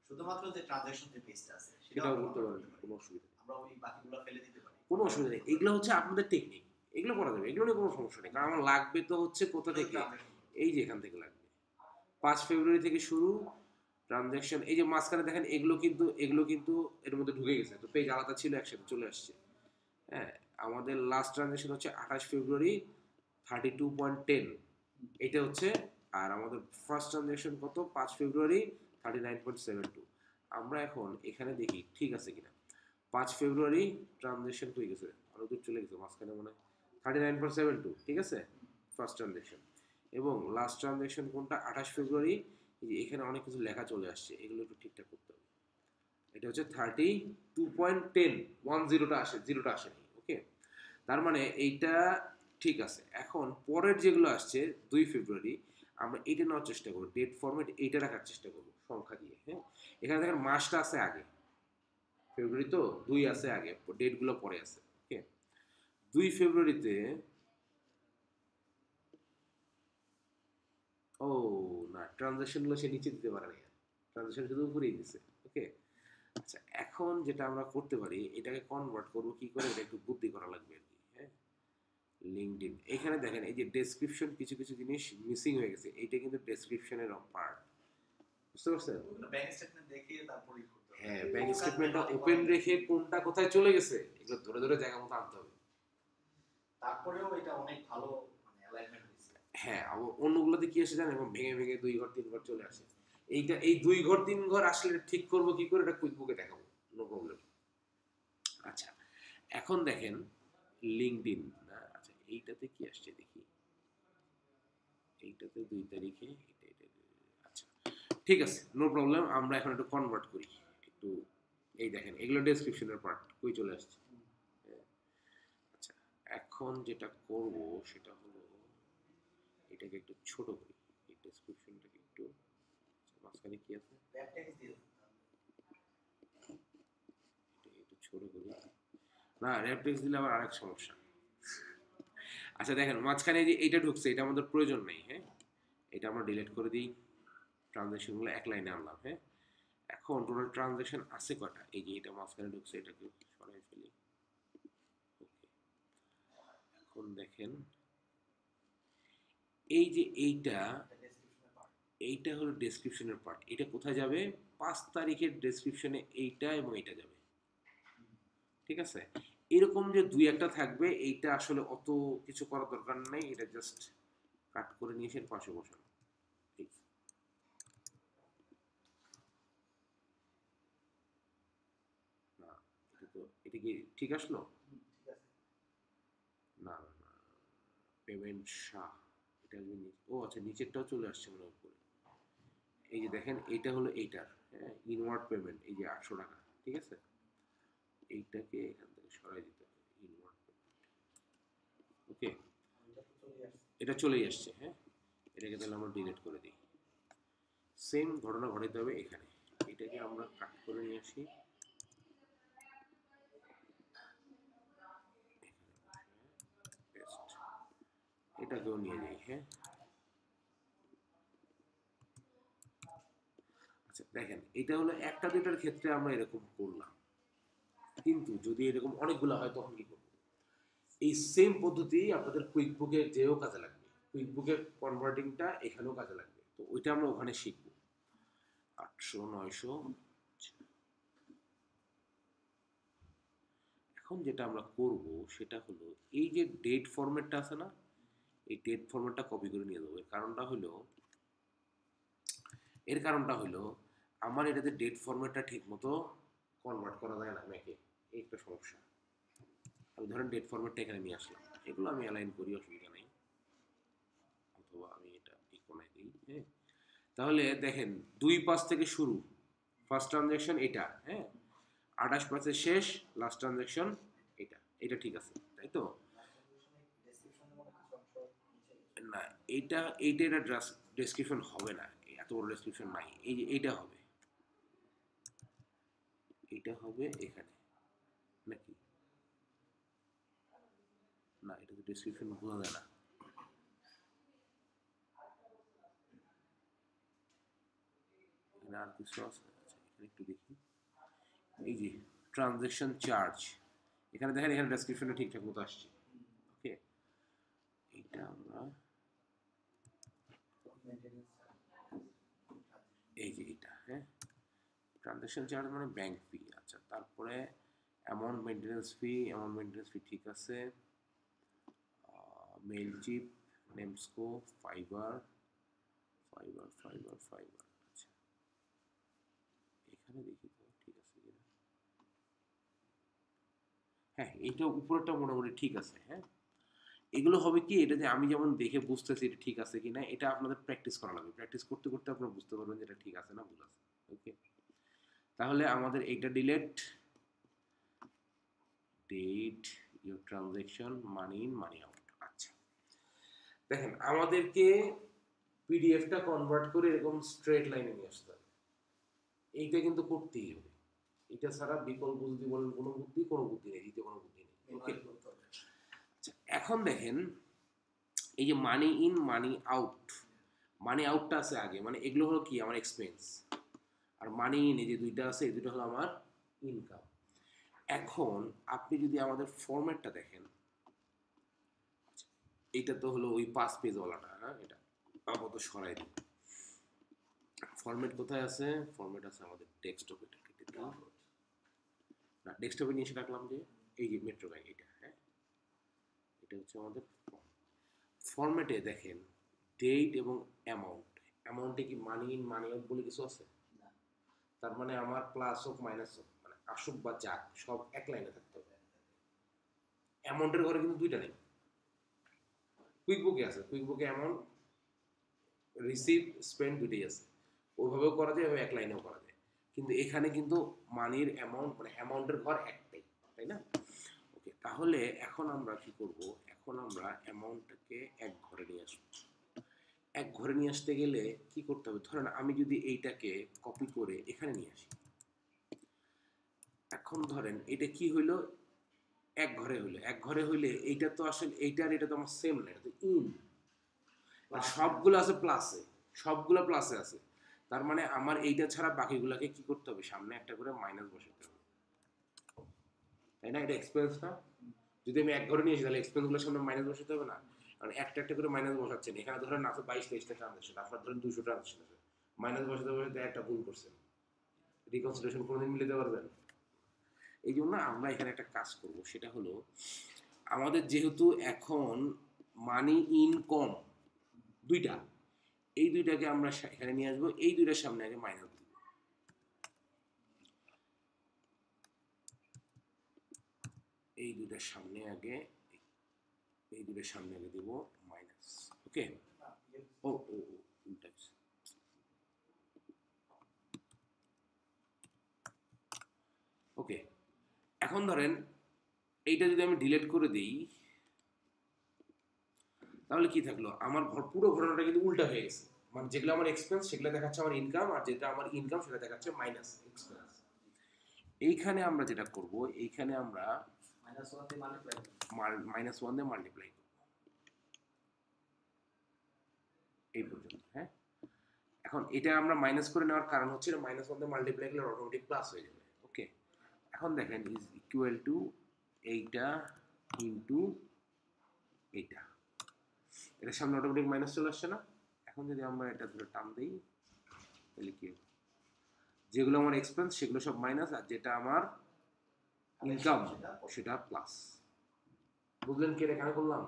[SPEAKER 2] শুধুমাত্র যে ট্রানজ্যাকশন যে পেজটা আছে
[SPEAKER 1] সেটাও করতে পারেন, কোনো অসুবিধা নেই,
[SPEAKER 2] আমরা ওই বাকিগুলো ফেলে দিতে পারি,
[SPEAKER 1] কোনো অসুবিধা নেই। এগুলো হচ্ছে আপনাদের টেকনিক, এগুলো করা যাবে, এগুলো নিয়ে কোনো সমস্যা নেই। কারণ আমার লাগবে তো হচ্ছে কোথা থেকে, এই যে এখান থেকে লাগবে 5 ফেব্রুয়ারি থেকে শুরু ট্রানজ্যাকশন। এই যে মাঝখানে দেখেন এগুলো কিন্তু এর মধ্যে ঢুকে গেছে, তো পেজ আলাদা ছিল একসাথে চলে আসছে। হ্যাঁ, আমাদের লাস্ট ট্রানজ্যাকশন হচ্ছে 28 ফেব্রুয়ারি 32.10, এটা হচ্ছে। আর আমাদের ফার্স্ট ট্রানজ্যাকশন কত, 5 ফেব্রুয়ারি 39.72। আমরা এখন এখানে দেখি ঠিক আছে কিনা। 5 ফেব্রুয়ারি ট্রানজ্যাকশন হয়ে গেছে, অনেক দূর চলে গেছে, মাঝখানে মনে হয় 39.72, ঠিক আছে ফার্স্ট ট্রানজ্যাকশন। এবং লাস্ট ট্রানজ্যাকশন কোনটা, 28 ফেব্রুয়ারি। এই যে এখানে অনেক কিছু লেখা চলে আসছে, এগুলো একটু ঠিকঠাক করতে হবে। এটা হচ্ছে 32.10, 10টা আসে, 0টা আসেনি। ওকে, তার মানে এইটা ঠিক আছে। এখন পরের যেগুলো আসছে 2 ফেব্রুয়ারি, আমরা এইটা নেওয়ার চেষ্টা করবো, ডেট ফরম্যাট এইটা রাখার চেষ্টা করবো সংখ্যা দিয়ে। হ্যাঁ, এখানে দেখেন মাসটা আছে আগে, ফেব্রুয়ারি তো 2 আছে আগে, ডেটগুলো পরে আছে। ওকে, 2 ফেব্রুয়ারিতে, ও না, ট্রানজ্যাকশনগুলো সে নিচে দিতে পারে না, ট্রানজ্যাকশন শুধু উপরেই দিছে। ওকে, আচ্ছা এখন যেটা আমরা করতে পারি, এটাকে কনভার্ট করবো কি করে, এটা একটু বুদ্ধি করা লাগবে আর কি। হ্যাঁ, লিঙ্কডইন, এখানে দেখেন এই যে ডেসক্রিপশন কিছু কিছু জিনিস মিসিং হয়ে গেছে, এইটা কিন্তু ডেসক্রিপশনের পার্ট, বুঝতে পারছেন?
[SPEAKER 2] ব্যাংক স্টেটমেন্ট দেখে তারপরেই করতে হবে।
[SPEAKER 1] হ্যাঁ, ব্যাংক স্টেটমেন্টটা ওপেন রেখে কোনটা কোথায় চলে গেছে এগুলো ধরে ধরে জায়গা মতো আনতে হবে।
[SPEAKER 2] তারপরেও এটা অনেক ভালো মানে অ্যালাইনমেন্ট হয়েছে।
[SPEAKER 1] হ্যাঁ, অন্যগুলোতে কি আসে জানেন, এবং ভেঙে ভেঙে 2 ঘর 3 ঘর চলে আসে। এই 2 ঘর 3 ঘর আসলে ঠিক করব কি করে, এটা কুইকবুকে দেখাবো, নো প্রবলেম। আচ্ছা, এখন দেখেন লিঙ্কডইন না, আচ্ছা এইটাতে কি আসছে দেখি, এইটাতে 2 তারিখে আচ্ছা ঠিক আছে, নো প্রবলেম। আমরা এখন একটু কনভার্ট করি একটু। এই দেখেন এগুলো ডেসক্রিপশনের পার্ট কই চলে আসছে। হ্যাঁ, আচ্ছা এখন যেটা করব সেটা হলো এটাকে একটু ছোট করি, এই ডেসক্রিপশনটাকে একটু, আচ্ছা, মাঝখানে কি আছে
[SPEAKER 2] র্যাপ ট্যাক্স দিয়ে দাও।
[SPEAKER 1] এটাকে একটু ছোট করি। না, র্যাপটেক্স দিলে আবার আরেক সমস্যা। আচ্ছা দেখেন মাঝখানে যে এইটা ঢুকছে, এটা আমাদের প্রয়োজন নেই। হ্যাঁ, এটা আমরা ডিলিট করে দিই। ট্রানজ্যাকশনগুলো এক লাইনে আনলাম। হ্যাঁ, এখন টোটাল ট্রানজ্যাকশন আছে কয়টা, এই যে এটা মাঝখানে ঢুকছে, এটাকে সরাই ফেলি। ওকে, এখন দেখেন এই যে এইটা,
[SPEAKER 2] ডেসক্রিপশনের পার্ট।
[SPEAKER 1] এইটা হলো ডেসক্রিপশনের পার্ট। এটা কোথায় যাবে, 5 তারিখের ডেসক্রিপশনে এইটা এবং এইটা যাবে। ঠিক আছে, এরকম যে 2-1টা থাকবে, এইটা আসলে অত কিছু করার দরকার নেই, এটা জাস্ট কাট করে নিয়ে এসে পাশে বসানো। ঠিক, না এটা তো, এটা কি ঠিক আসলো?
[SPEAKER 2] ঠিক আছে।
[SPEAKER 1] না না না, পেমেন্ট শাহ, এটা ও আচ্ছা নিচেরটাও চলে আসছে মনে হয় উপরে। এই যে দেখেন এইটা হলো এইটার, হ্যাঁ, ইনওয়ার্ড পেমেন্ট, এই যে 800 টাকা। ঠিক আছে, এইটাকে এখান থেকে সরাই দিতে হবে, ইনওয়ার্ড পেমেন্ট। ওকে,
[SPEAKER 2] এটা তো চলে আসছে।
[SPEAKER 1] এটা চলেই আসছে। হ্যাঁ, এটাকে তাহলে আমরা ডিলিট করে দিই। সেম ঘটনা ঘটাতে হবে এখানে। এটাকে আমরা কাট করে নিয়ে আসি, পেস্ট, এটাকেও নিয়ে যাই। হ্যাঁ, আচ্ছা দেখেন এটা হলো একটা দুটার ক্ষেত্রে আমরা এরকম করলাম, কিন্তু যদি এরকম অনেকগুলো হয় তখন কি করবো? এই সেম পদ্ধতি আপনাদের কুইকবুকে যেও কাজে লাগবে, কুইকবুকের কনভার্টিংটা এখানেও কাজে লাগবে, তো ওইটা আমরা ওখানে শিখবো। 800 900। এখন যেটা আমরা করব সেটা হলো এই যে ডেট ফরম্যাটটা আছে না, এই ডেট ফরম্যাটটা কপি করে নিয়ে যাবো। এর কারণটা হলো আমার এটাতে ডেট ফরম্যাটটা ঠিক মতো কনভার্ট করা যায় না ম্যাকে, এই একটা সমস্যা। আমি ধরেন ডেট ফরম্যাটটা এখানে নিয়ে আসলাম, এগুলো আমি অ্যালাইন করি, অসুবিধা নেই, অথবা আমি এটা ইকোনায় দিই। হ্যাঁ, তাহলে দেখেন 2/5 থেকে শুরু, ফার্স্ট ট্রানজ্যাকশন এটা। হ্যাঁ, 28/5 শেষ, লাস্ট ট্রানজ্যাকশন এটা। এটা ঠিক আছে তাই তো?
[SPEAKER 2] ডেসক্রিপশনের মধ্যে কিছু অংশ নিচে গেছে।
[SPEAKER 1] না, এইটা এটা ডেসক্রিপশন হবে না, এত বড় ডেসক্রিপশন নাই। এই যে এইটা হবে, এইটা হবে এখানে নাকি? না, এটা তো ডেসক্রিপশন বোঝা যায় না। এখানে আর কিছু আছে, আচ্ছা এখানে একটু দেখি। এই যে ট্রানজ্যাকশন চার্জ, এখানে দেখেন, এখানে ডেসক্রিপশনে ঠিকঠাক মতো আসছে। ওকে, এইটা আমরা,
[SPEAKER 2] মেইনটেনেন্স
[SPEAKER 1] এই যে এটা, হ্যাঁ, ট্রানজ্যাকশন চার্জ মানে ব্যাংক ফি। আচ্ছা, তারপরে অ্যামাউন্ট মেনটেন্যান্স ফি ঠিক আছে। মেইল চিপ, নেমস্কো, ফাইবার, ফাইবার। আচ্ছা, এখানে দেখি তো ঠিক আছে কিনা। হ্যাঁ, এইটা উপরেরটা মোটামুটি ঠিক আছে। হ্যাঁ, এগুলো হবে কি, এটা যে আমি যেমন দেখে বুঝতেছি এটা ঠিক আছে কিনা, এটা আপনাদের প্র্যাকটিস করা লাগবে। প্র্যাকটিস করতে করতে আপনারা বুঝতে পারবেন যে এটা ঠিক আছে না ভুল আছে। ওকে, তাহলে আমাদের এইটা delete, date, your transaction, money in money out. আচ্ছা দেখেন আমাদেরকে পিডিএফটা কনভার্ট করে এরকম স্ট্রেট লাইনে নিয়ে আসতে হবে, এইটা কিন্তু করতেই হবে। এটা ছাড়া বিকল্প যদি বলেন কোনো বুদ্ধি নেই, দ্বিতীয় কোনো বুদ্ধি নেই। ওকে,
[SPEAKER 2] ম্যানুয়ালি করতে হবে।
[SPEAKER 1] আচ্ছা এখন দেখেন এই যে মানি ইন মানি আউটটা আছে আগে, মানে এগুলো হলো কি আমার এক্সপেন্স, আর মানি ইন এই যে দুইটা আছে, এই দুটো হলো আমার ইনকাম। এখন আপনি যদি আমাদের ফরম্যাটটা দেখেন, এইটা তো হলো ওই 5 পেজ ওয়ালাটা। হ্যাঁ, এটা আপাতত সরাই দিই। ফরম্যাট কোথায় আছে? ফরম্যাট আছে আমাদের ডেস্কটপে। কেটে দিই, না ডেস্কটপে নিয়ে এসে রাখলাম যে এই যে মেট্রো ব্যাংক, এটা। হ্যাঁ, এটা এটা হচ্ছে আমাদের ফরম্যাটে দেখেন ডেট এবং অ্যামাউন্ট। অ্যামাউন্টে কি মানি ইন মানি আউট বলে কিছু আছে?
[SPEAKER 2] না।
[SPEAKER 1] তার মানে আমার প্লাস হোক মাইনাস হোক, মানে আসুক বা যাক, সব এক লাইনে থাকতে হবে। অ্যামাউন্টের ঘরে কিন্তু দুইটা নেই। কুইক বুকে আছে, কুইক বুকে অ্যামাউন্ট, রিসিভ, স্পেন্ড দুইটাই আছে। ওইভাবেও করা যায়, ওইভাবে এক লাইনেও করা যায়। কিন্তু এখানে কিন্তু মানির অ্যামাউন্ট, মানে অ্যামাউন্টের ঘর একটাই, তাই না? ওকে, তাহলে এখন আমরা কি করব? এখন আমরা অ্যামাউন্টটাকে এক ঘরে নিয়ে আসবো। এক ঘরে নিয়ে আসতে গেলে কি করতে হবে? ধরেন আমি যদি এইটাকে কপি করে এখানে নিয়ে আসি, এখন ধরেন এটা কি হইলো? এক ঘরে হইলো। এক ঘরে হইলে এইটা তো আসলে এইটা আর এটা তো আমার সেম না, এটা তো ইন, আর সবগুলো আছে প্লাসে, সবগুলো প্লাসে আছে। তার মানে আমার এইটা ছাড়া বাকিগুলোকে কি করতে হবে? সামনে একটা করে মাইনাস বসাতে হবে, তাই না? এটা এক্সপেন্স না? যদি আমি এক ঘরে নিয়ে আসি তাহলে এক্সপেন্সগুলোর সামনে মাইনাস বসাতে হবে না? কারণ একটা একটা করে মাইনাস বসাচ্ছেন। এখানে ধরেন আছে 22-23টা ট্রানজাকশন, আপনার ধরেন 200 ট্রানজাকশন আছে, মাইনাস বসাতে বসাতে একটা ভুল করছেন, রিকনসিডারেশন কোনোদিন মিলাতে পারবেন? এই জন্য আমরা এখানে একটা কাজ করব, সেটা হলো আমাদের যেহেতু এখন মানি ইন কম দুইটা, এই দুইটাকে আমরা এখানে নিয়ে আসবো, এই দুইটার সামনে আগে মাইনাস দিব। এই দুইটার সামনে আগে, এই দুইটার সামনে আগে দিব মাইনাস। ওকে, ও ও উল্টা। ওকে, এখন ধরেন এইটা যদি আমি ডিলিট করে দিই তাহলে কি থাকলো? আমার পুরো ঘটনাটা কিন্তু উল্টা হয়ে গেছে। মানে যেগুলো আমার এক্সপেন্স সেগুলো দেখাচ্ছে আমার ইনকাম, আর যেটা আমার ইনকাম সেটা দেখাচ্ছে মাইনাস এক্সপেন্স। এইখানে আমরা যেটা করব, এইখানে আমরা
[SPEAKER 2] -1 দিয়ে মাল্টিপ্লাই
[SPEAKER 1] -1 দিয়ে মাল্টিপ্লাই করব এই পর্যন্ত। হ্যাঁ, এখন এটা আমরা মাইনাস করে নেওয়ার কারণ হচ্ছে -1 দিয়ে মাল্টিপ্লাই করলে অটোমেটিক প্লাস হয়ে যাবে। ওকে, এখন দেখেন ইজ ইকুয়াল টু এইটা ইনটু এইটা, এটার সামনে অটোমেটিক মাইনাস চলে আসছে না? এখন যদি আমরা এটা ধরে টান দিই তাহলে কি হবে? যেগুলো আমার এক্সপেন্স সেগুলো সব মাইনাস, আর যেটা আমার ইনকাম সেটা প্লাস। বুঝলেন কি এটা কেন করলাম?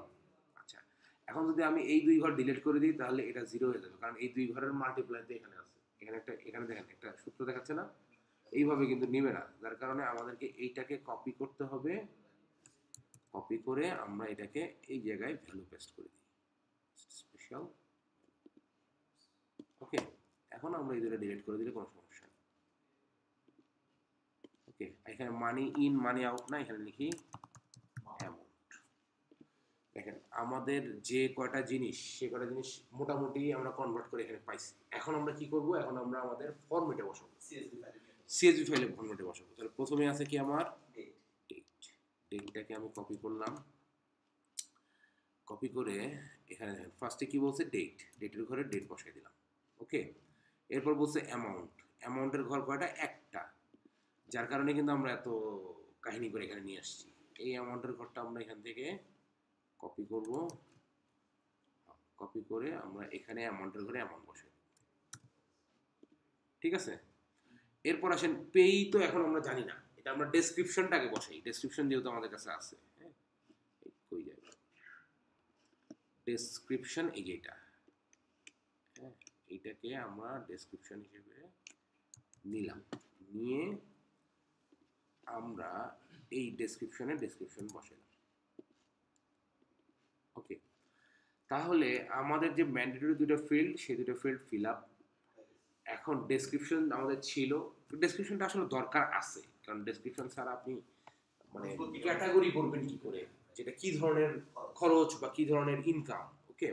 [SPEAKER 1] আচ্ছা, এখন যদি আমি এই দুই ঘর ডিলিট করে দিই তাহলে এটা জিরো হয়ে যাবে, কারণ এই দুই ঘরের মাল্টিপ্লাই তো এখানে আছে। এখানে একটা, এখানে দেখেন একটা সূত্র দেখাচ্ছে না? এইভাবে কিন্তু নিবে না, যার কারণে আমাদেরকে এইটাকে কপি করতে হবে। কপি করে আমরা এটাকে এই জায়গায় ভ্যালু পেস্ট করে দিই, স্পেশাল। ওকে, এখন আমরা এই দুটো ডিলিট করে দিলে কোনো সমস্যা নেই। ওকে, এখানে মানি ইন মানি আউট না, এখানে লিখি অ্যামাউন্ট। দেখেন আমাদের যে কয়টা জিনিস, সে কয়টা জিনিস মোটামুটি আমরা কনভার্ট করে এখানে পাইছি। এখন আমরা কি করব? এখন আমরা আমাদের ফরম্যাটে বসাবো, সিএসভি ফাইলে ফরম্যাটে বসাবো। তাহলে প্রথমে আছে কি আমার ডেট। ডেটটাকে আমি কপি করলাম, কপি করে এখানে দেখেন ফার্স্টে কি বলছে? ডেট, ডেটের ঘরে ডেট বসাই দিলাম। ওকে, এরপর বলছে অ্যামাউন্ট, অ্যামাউন্টের ঘর কয়টা? একটা, যার কারণে কিন্তু আমরা এত কাহিনী করে এখানে নিয়ে আসছি। এই অ্যামাউন্টের ঘরটা আমরা এখান থেকে কপি করব, কপি করে আমরা এখানে অ্যামাউন্টের ঘরে অ্যামাউন্ট বসাই। ঠিক আছে, এরপর আসেন পেই। তো এখন আমরা জানি না, এটা আমরা ডেসক্রিপশনটাকে বসাই। ডেসক্রিপশন যেহেতু আমাদের কাছে আছে, হ্যাঁ, কই যাবে ডেসক্রিপশন? এই যে এটা, হ্যাঁ, এইটাকে আমরা ডেসক্রিপশন হিসেবে নিলাম, নিয়ে আমরা এই ডেসক্রিপশনে ডেসক্রিপশন বসালাম। ওকে, তাহলে আমাদের যে ম্যান্ডেটরি দুটো ফিল্ড, সেই দুটো ফিল্ড ফিল আপ। এখন ডেসক্রিপশন আমাদের ছিল, ডেসক্রিপশনটা আসলে দরকার আছে, কারণ ডেসক্রিপশন ছাড়া আপনি মানে ক্যাটাগরি করবেন কি করে, যেটা কি ধরনের খরচ বা কি ধরনের ইনকাম। ওকে,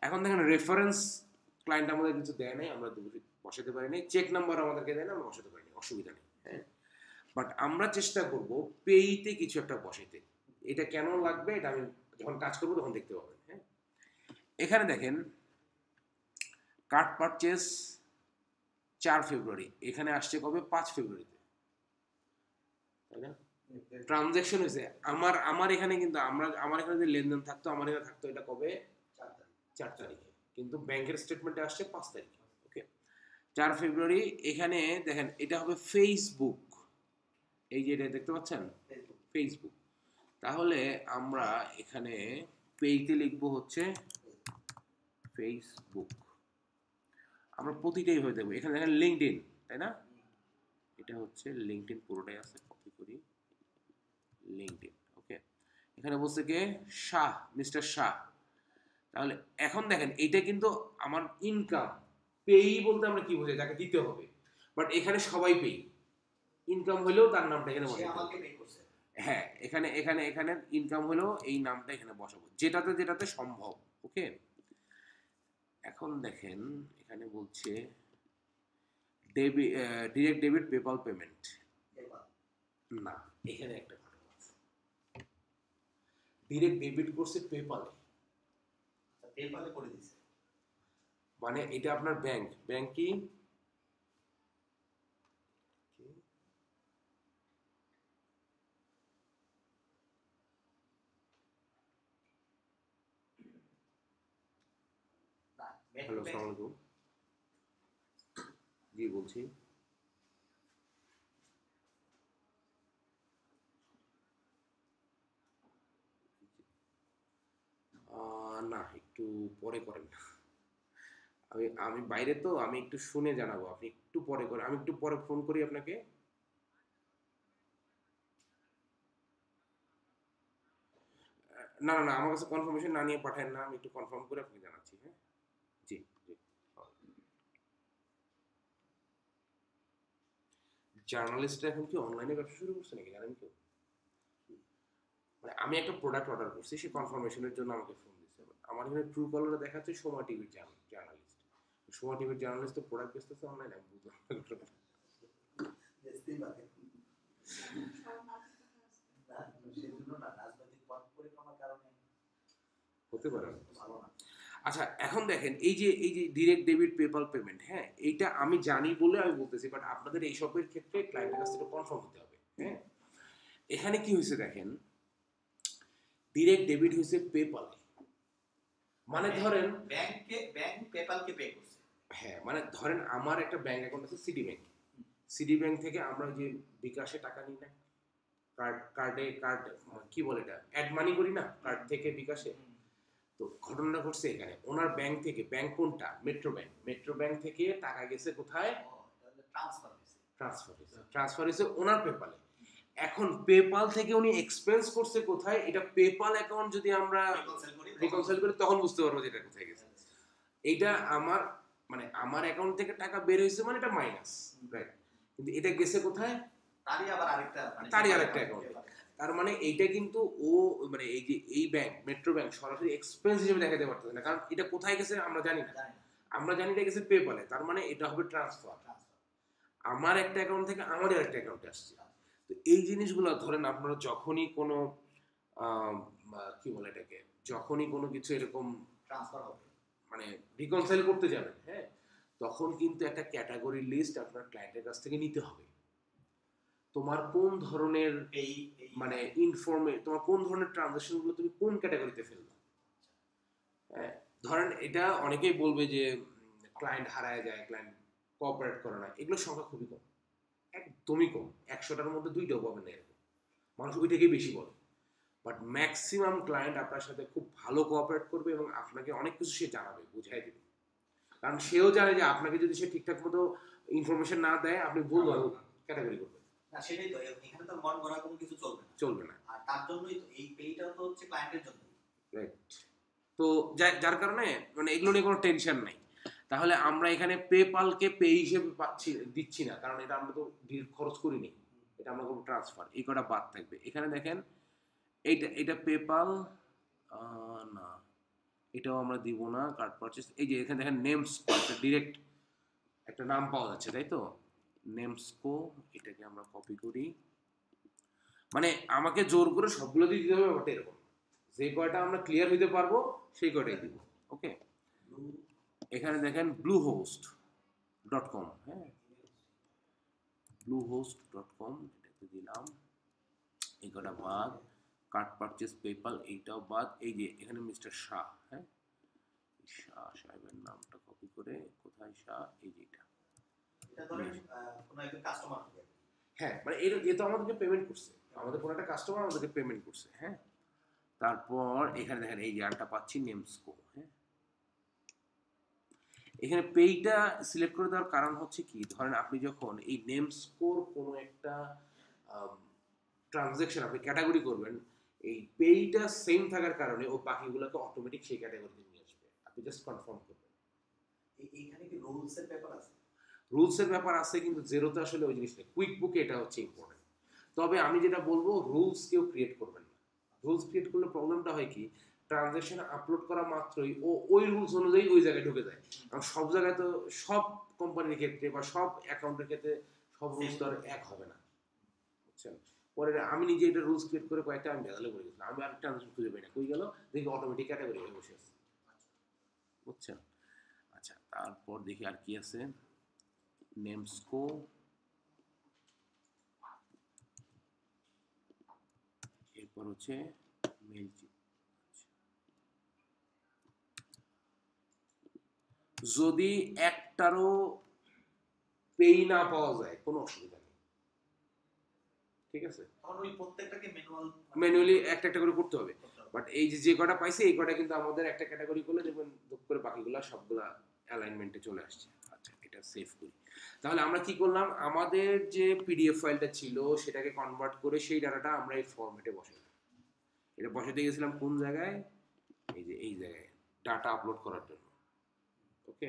[SPEAKER 1] এখন দেখেন রেফারেন্স ক্লায়েন্ট আমাদের কিছু দেয় নাই, আমরা বসাতে পারি নাই। চেক নাম্বার আমাদেরকে দেয় না, আমরা বসাতে পারি নাই, অসুবিধা নেই। হ্যাঁ, বাট আমরা চেষ্টা করব পেইতে কিছু একটা বসাইতে। এটা কেন লাগবে এটা আমি যখন কাজ করবো তখন দেখতে পাবেন। হ্যাঁ, এখানে দেখেন কার্ড পারচেস 4 ফেব্রুয়ারি, এখানে আসছে কবে? 5 ফেব্রুয়ারিতে, তাই না? ট্রানজ্যাকশন হয়েছে আমার এখানে, কিন্তু আমার এখানে যে লেনদেন থাকতো, আমার এখানে থাকতো এটা কবে? 4 তারিখে, কিন্তু ব্যাংকের স্টেটমেন্টে আসছে 5 তারিখে। ওকে, 4 ফেব্রুয়ারি। এখানে দেখেন এটা হবে ফেসবুক, এই যে এটা দেখতে পাচ্ছেন ফেসবুক। তাহলে আমরা এখানে পেইতে লিখবো হচ্ছে ফেসবুক। আমরা প্রতিটাই হয়ে দেবো। এখানে দেখেন লিঙ্কডইন, তাই না? এটা হচ্ছে লিঙ্কডইন, পুরোটাই আছে, কপি করি লিঙ্কডইন। ওকে, এখানে বলছে কে শাহ, মিস্টার শাহ। তাহলে এখন দেখেন এটা কিন্তু আমার ইনকাম। পেই বলতে আমরা কি বোঝাই, যাকে দিতে হবে, বাট এখানে সবাই পেই। ইনকাম হলেও তার নামটা এখানে
[SPEAKER 2] সে
[SPEAKER 1] বসাবো।
[SPEAKER 2] আমাকে পে করছে।
[SPEAKER 1] হ্যাঁ, এখানে এখানে এখানে ইনকাম হলেও এই নামটা এখানে বসাবো, যেটাতে যেটাতে সম্ভব। ওকে, এখন দেখেন এখানে বলছে ডিরেক্ট ডেবিট পেপাল পেমেন্ট।
[SPEAKER 2] এবার
[SPEAKER 1] না, এখানে একটা ঘটনা আছে, ডিরেক্ট ডেবিট করছে পেপালে,
[SPEAKER 2] পেপালে করে দিছে।
[SPEAKER 1] মানে এটা আপনার ব্যাংক, ব্যাংক কি
[SPEAKER 2] না,
[SPEAKER 1] হ্যালো, আসসালামু আলাইকুম। জি বলছি। না, একটু পরে করেন। আমি আমি বাইরে তো, আমি একটু শুনে জানাবো, আপনি একটু পরে করেন, আমি একটু পরে ফোন করি আপনাকে। না না না, আমার কাছে কনফার্মেশন না নিয়ে পাঠান না, আমি একটু কনফার্ম করে আপনাকে জানাচ্ছি। হ্যাঁ, জি জি। জার্নালিস্টরা এখন কি অনলাইনে ব্যবসা শুরু করছে নাকি, জানেন কেউ? মানে আমি একটা প্রোডাক্ট অর্ডার করছি, সে কনফার্মেশনের জন্য আমাকে ফোন দিচ্ছে। আমার এখানে ট্রু কলারে দেখাচ্ছে সোমা টিভির জার্নালিস্ট। সোমা টিভির জার্নালিস্ট তো প্রোডাক্ট বেচতেছে অনলাইনে, আমি বুঝলাম না।
[SPEAKER 2] বেচতেই পারে। না, সেজন্য না, রাজনৈতিক পট পরিক্রমার কারণে
[SPEAKER 1] হতে পারে না।
[SPEAKER 2] ভালো না।
[SPEAKER 1] আচ্ছা, এখন দেখেন এই যে ডিরেক্ট ডেবিট পেপাল পেমেন্ট, হ্যাঁ, এইটা আমি জানি বলে আমি বলতেছি, বাট আপনাদের এই সবের ক্ষেত্রে ক্লায়েন্টের কাছ থেকে কনফার্ম হতে হবে। হ্যাঁ, এখানে কি হয়েছে দেখেন, ডিরেক্ট ডেবিট হয়েছে পেপালে, মানে ধরেন
[SPEAKER 2] ব্যাংক পেপালকে পে করছে।
[SPEAKER 1] হ্যাঁ, মানে ধরেন আমার একটা ব্যাংক অ্যাকাউন্ট আছে সিটি ব্যাংক। সিটি ব্যাংক থেকে আমরা যে বিকাশে টাকা নিই না, কার্ড কি বলে এটা, অ্যাড মানি করি না কার্ড থেকে বিকাশে। তো ঘটনাটা ঘটছে এখানে, ওনার ব্যাংক থেকে, ব্যাংক কোনটা, মেট্রো ব্যাংক থেকে টাকা গেছে কোথায়, ট্রান্সফার হয়েছে ওনার পেপালে। এখন পেপাল থেকে উনি এক্সপেন্স করছে কোথায়, এটা পেপাল অ্যাকাউন্ট যদি আমরা রিকনসাইল করি তখন বুঝতে পারবো যে এটা কোথায় গেছে। এইটা আমার, মানে আমার অ্যাকাউন্ট থেকে টাকা বের হয়েছে, মানে এটা মাইনাস, রাইট? কিন্তু এটা গেছে কোথায়,
[SPEAKER 2] তারই আরেকটা
[SPEAKER 1] অ্যাকাউন্টে। তার মানে এইটা কিন্তু ও, মানে এই যে এই ব্যাংক, মেট্রো ব্যাংক সরাসরি এক্সপেন্স হিসেবে দেখাতে পারতেছে না, কারণ এটা কোথায় গেছে আমরা জানি না। আমরা জানি এটা গেছে পেপালে, তার মানে এটা হবে ট্রান্সফার, আমার একটা অ্যাকাউন্ট থেকে আমাদের একটা অ্যাকাউন্টে আসছে। তো এই জিনিসগুলো ধরেন আপনারা যখনই কোনো কি বলে এটাকে, যখনই কোনো কিছু এরকম
[SPEAKER 2] ট্রান্সফার হবে,
[SPEAKER 1] মানে রিকনসাইল করতে যাবেন, হ্যাঁ, তখন কিন্তু একটা ক্যাটাগরি লিস্ট আপনার ক্লায়েন্টের কাছ থেকে নিতে হবে। তোমার কোন ধরনের মানে তোমার কোন ধরনের ট্রানজাকশন গুলো তুমি কোন ক্যাটাগরিতে ফেলবে। হ্যাঁ, ধরেন এটা অনেকেই বলবে যে ক্লায়েন্ট হারায় যায়, ক্লায়েন্ট কোঅপারেট করে না, এগুলোর সংখ্যা খুবই কম, একদমই কম। 100টার মধ্যে 2টাও পাবেন না এরকম, মানুষ ওইটাকেই বেশি বলে। বাট ম্যাক্সিমাম ক্লায়েন্ট আপনার সাথে খুব ভালো কোঅপারেট করবে এবং আপনাকে অনেক কিছু সে জানাবে, বুঝাই দেবে, কারণ সেও জানে যে আপনাকে যদি সে ঠিকঠাক মতো ইনফরমেশন না দেয় আপনি ভুল ক্যাটাগরি করবেন।
[SPEAKER 2] না, সেটাই তো, এখানে তো মন গড়া কোনো কিছু
[SPEAKER 1] চলবে না।
[SPEAKER 2] আর তার জন্যই তো এই পেইটা তো হচ্ছে ক্লায়েন্টের জন্য,
[SPEAKER 1] রাইট? তো যার কারণে মানে এগুলো নিয়ে কোনো টেনশন নাই। তাহলে আমরা এখানে পেপালকে পে হিসেবে দিচ্ছি না, কারণ এটা আমরা তো খরচ করিনি, এটা আমরা করবো ট্রান্সফার। এই কটা বাদ থাকবে। এখানে দেখেন এটা পেপাল না, এটাও আমরা দিব না। কার্ড পারচেজ, এই যে এখানে দেখেন নেমসকো, একটা ডিরেক্ট একটা নাম পাওয়া যাচ্ছে, তাই তো, নেমসকো। এটাকে আমরা কপি করি, মানে আমাকে জোর করে সবগুলো দিয়ে দিতে হবে ব্যাপারটা এরকম, যে কয়টা আমরা ক্লিয়ার হইতে পারবো সেই কয়টাই দিব। ওকে, এখানে দেখেন bluehost.com, হ্যাঁ, bluehost.com, এটাকে দিলাম। এই কটা বাদ, কার্ড পারচেজ, পেপাল এইটাও বাদ। এই যে এখানে মিস্টার শাহ, হ্যাঁ, শাহ সাহেবের নামটা কপি করে, কোথায় শাহ, এই যে
[SPEAKER 2] এটা ধরেন কোনো একজন কাস্টমার হবে,
[SPEAKER 1] হ্যাঁ, মানে এর যেহেতু আমাদেরকে পেমেন্ট করছে, আমাদের কোনো একটা কাস্টমার আমাদেরকে পেমেন্ট করছে, হ্যাঁ। তারপর এখানে দেখেন এই যে আরটা পাচ্ছি নেম স্কোর, হ্যাঁ। এখানে পেইটা সিলেক্ট করে দেওয়ার কারণ হচ্ছে কি, ধরেন আপনি যখন এই নেম স্কোর কোনো একটা ট্রানজ্যাকশন আপনি ক্যাটাগরি করবেন, এই পেইটা সেম থাকার কারণে ও বাকিগুলোকে অটোমেটিক সেই ক্যাটাগরিতে নিয়ে আসবে, আপনি জাস্ট কনফার্ম করবেন।
[SPEAKER 2] এইখানে কি রুলস এর ব্যাপার আছে?
[SPEAKER 1] রুলসের ব্যাপার আছে, কিন্তু জেরোতে আসলে ওই জিনিসটা কুইক বুকে এটা হচ্ছে ইম্পর্টেন্ট। তবে আমি যেটা বলবো, রুলস কেউ ক্রিয়েট করবেন না। রুলস ক্রিয়েট করলে প্রবলেমটা হয় কি, ট্রানজ্যাকশন আপলোড করা মাত্রই ও ওই রুলস অনুযায়ী ওই জায়গায় ঢুকে যায়। কারণ সব জায়গায় তো সব কোম্পানির ক্ষেত্রে বা সব অ্যাকাউন্টের ক্ষেত্রে সব রুলস তো আর এক হবে না, বুঝছেন। পরে আমি নিজে এটা রুলস ক্রিয়েট করে কয়েকটা আমি ভেজালে পড়ে গেছিলাম, আমি আর ট্রানজ্যাকশন খুঁজে পাই না, কই গেল দেখি অটোমেটিক ক্যাটাগরি হয়ে বসে আছে, বুঝছেন। আচ্ছা, তারপর দেখি আর কি আছে, নেম স্কোর, এরপর হচ্ছে মেল চিপ। যদি একটারও পেই না পাওয়া যায় কোনো অসুবিধা নেই, ঠিক আছে।
[SPEAKER 2] তখন ওই প্রত্যেকটাকে
[SPEAKER 1] ম্যানুয়ালি একটা একটা করে করতে হবে। বাট এই যে যে কটা পাইছে এই কটা কিন্তু আমাদের একটা ক্যাটাগরি করলে দেখবেন দুঃখ করে বাকিগুলা সবগুলা অ্যালাইনমেন্টে চলে আসছে। আচ্ছা, এটা সেভ করি। তাহলে আমরা কি করলাম, আমাদের যে পিডিএফ ফাইলটা ছিল সেটাকে কনভার্ট করে সেই ডাটাটা আমরা এই ফরম্যাটে বসাই। এটা বসাতে গেছিলাম কোন জায়গায়, এই যে এই জায়গায় ডাটা আপলোড করার জন্য। ওকে,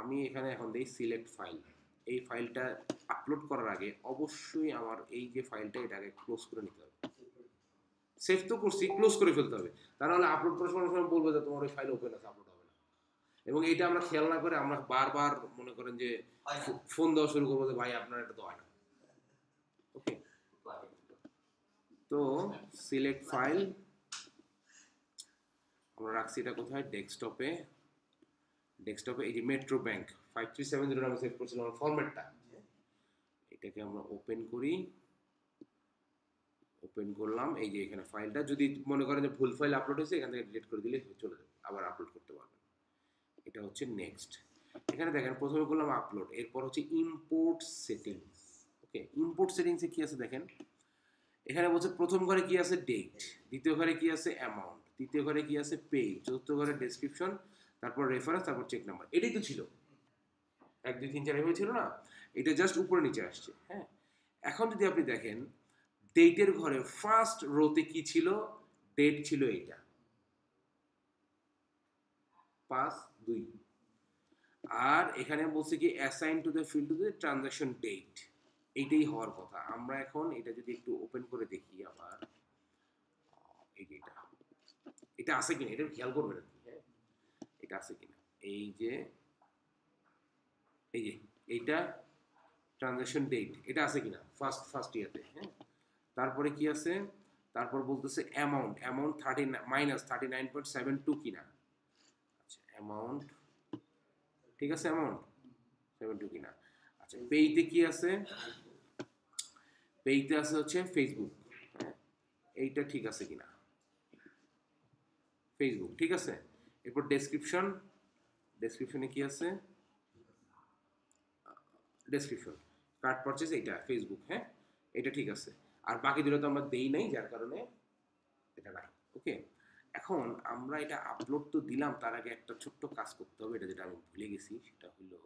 [SPEAKER 1] আমি এখানে এখন দিই সিলেক্ট ফাইল। এই ফাইলটা আপলোড করার আগে অবশ্যই আমার এই যে ফাইলটা এটাকে ক্লোজ করে নিতে হবে। সেভ তো করছি, ক্লোজ করে ফেলতে হবে, তা নাহলে আপলোড করার সময় সময় বলবে যে তোমার ওই ফাইল ওপেন আছে, আপলোড হবে না। এবং এটা আমরা খেয়াল না করে আমরা বারবার মনে করেন যে ফোন দেওয়া শুরু করবো যে ভাই আপনার এটা তো হয় না। ওকে, তো সিলেক্ট ফাইল আমরা রাখছি এটা কোথায়, ডেস্কটপে। ডেস্কটপে এই যে মেট্রো ব্যাংক 5370 নামে সেভ করছিলাম আমার ফরম্যাটটা, এটাকে আমরা ওপেন করি। ওপেন করলাম, এই যে এখানে ফাইলটা, যদি মনে করেন যে ভুল ফাইল আপলোড হয়েছে এখান থেকে ডিলিট করে দিলে চলে যাবে, আবার আপলোড করতে পারবেন। এটা হচ্ছে নেক্সট। এখানে দেখেন প্রথমে করলাম আপলোড, এরপর হচ্ছে ইম্পোর্ট সেটিংস। ওকে, ইম্পোর্ট সেটিংসে কি আছে দেখেন, এখানে বলছে প্রথম ঘরে কি আছে ডেট, দ্বিতীয় ঘরে কি আছে অ্যামাউন্ট, তৃতীয় ঘরে কি আছে পে, চতুর্থ ঘরে ডেসক্রিপশন, তারপর রেফারেন্স, তারপর চেক নাম্বার। এটাই তো ছিল 1 2 3 4 এভাবে ছিল না, এটা জাস্ট উপরে নিচে আসছে। হ্যাঁ, এখন যদি আপনি দেখেন ডেটের ঘরে ফার্স্ট রোতে কি ছিল, ডেট ছিল এইটা 5/2, আর এখানে বলছে কি assign to the field to the transaction date, এইটাই হওয়ার কথা। আমরা এখন এটা যদি একটু ওপেন করে দেখি আবার, এই যে এটা আছে কিনা এটা খেয়াল করবেন আর কি। হ্যাঁ, এটা আছে কিনা, এই যে এইটা ট্রানজাকশন ডেট এটা আছে কিনা ফার্স্ট ইয়াতে। হ্যাঁ, তারপরে কি আছে, তারপর বলতেছে অ্যামাউন্ট 39.72 কিনা। আচ্ছা, অ্যামাউন্ট ঠিক আছে, অ্যামাউন্ট 72 কিনা। আচ্ছা, পেইতে কি আছে, পেইতে আছে হচ্ছে ফেসবুক। হ্যাঁ, এইটা ঠিক আছে কিনা, ফেসবুক ঠিক আছে। এরপর ডেসক্রিপশনে কি আছে, ডেসক্রিপশন কার্ড পারচেজ, এইটা ফেসবুক। হ্যাঁ, এটা ঠিক আছে। আর বাকি দুটো তো আমরা দেই নাই, যার কারণে এটা নাই। ওকে, এখন আমরা এটা আপলোড তো দিলাম, তার আগে একটা ছোট্ট কাজ করতে হবে, এটা যেটা আমি ভুলে গেছি, সেটা হলো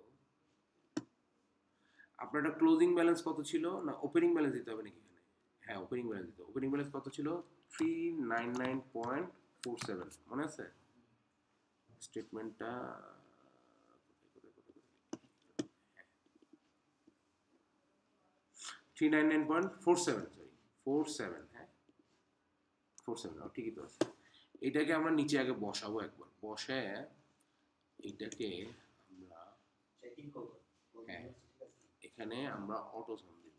[SPEAKER 1] আপনার একটা ক্লোজিং ব্যালেন্স কত ছিল, না ওপেনিং ব্যালেন্স দিতে হবে নাকি এখানে? হ্যাঁ, ওপেনিং ব্যালেন্স দিতে হবে। ওপেনিং ব্যালেন্স কত ছিল, 399.47 মনে আছে স্টেটমেন্টটা, 399.47, সরি 47, হ্যাঁ 47, ঠিকই তো আছে। এটাকে আমরা নিচে আগে বসাবো, একবার বসে এইটাকে আমরা
[SPEAKER 2] চেকিং করব।
[SPEAKER 1] হ্যাঁ, এখানে আমরা অটো সাম দিব।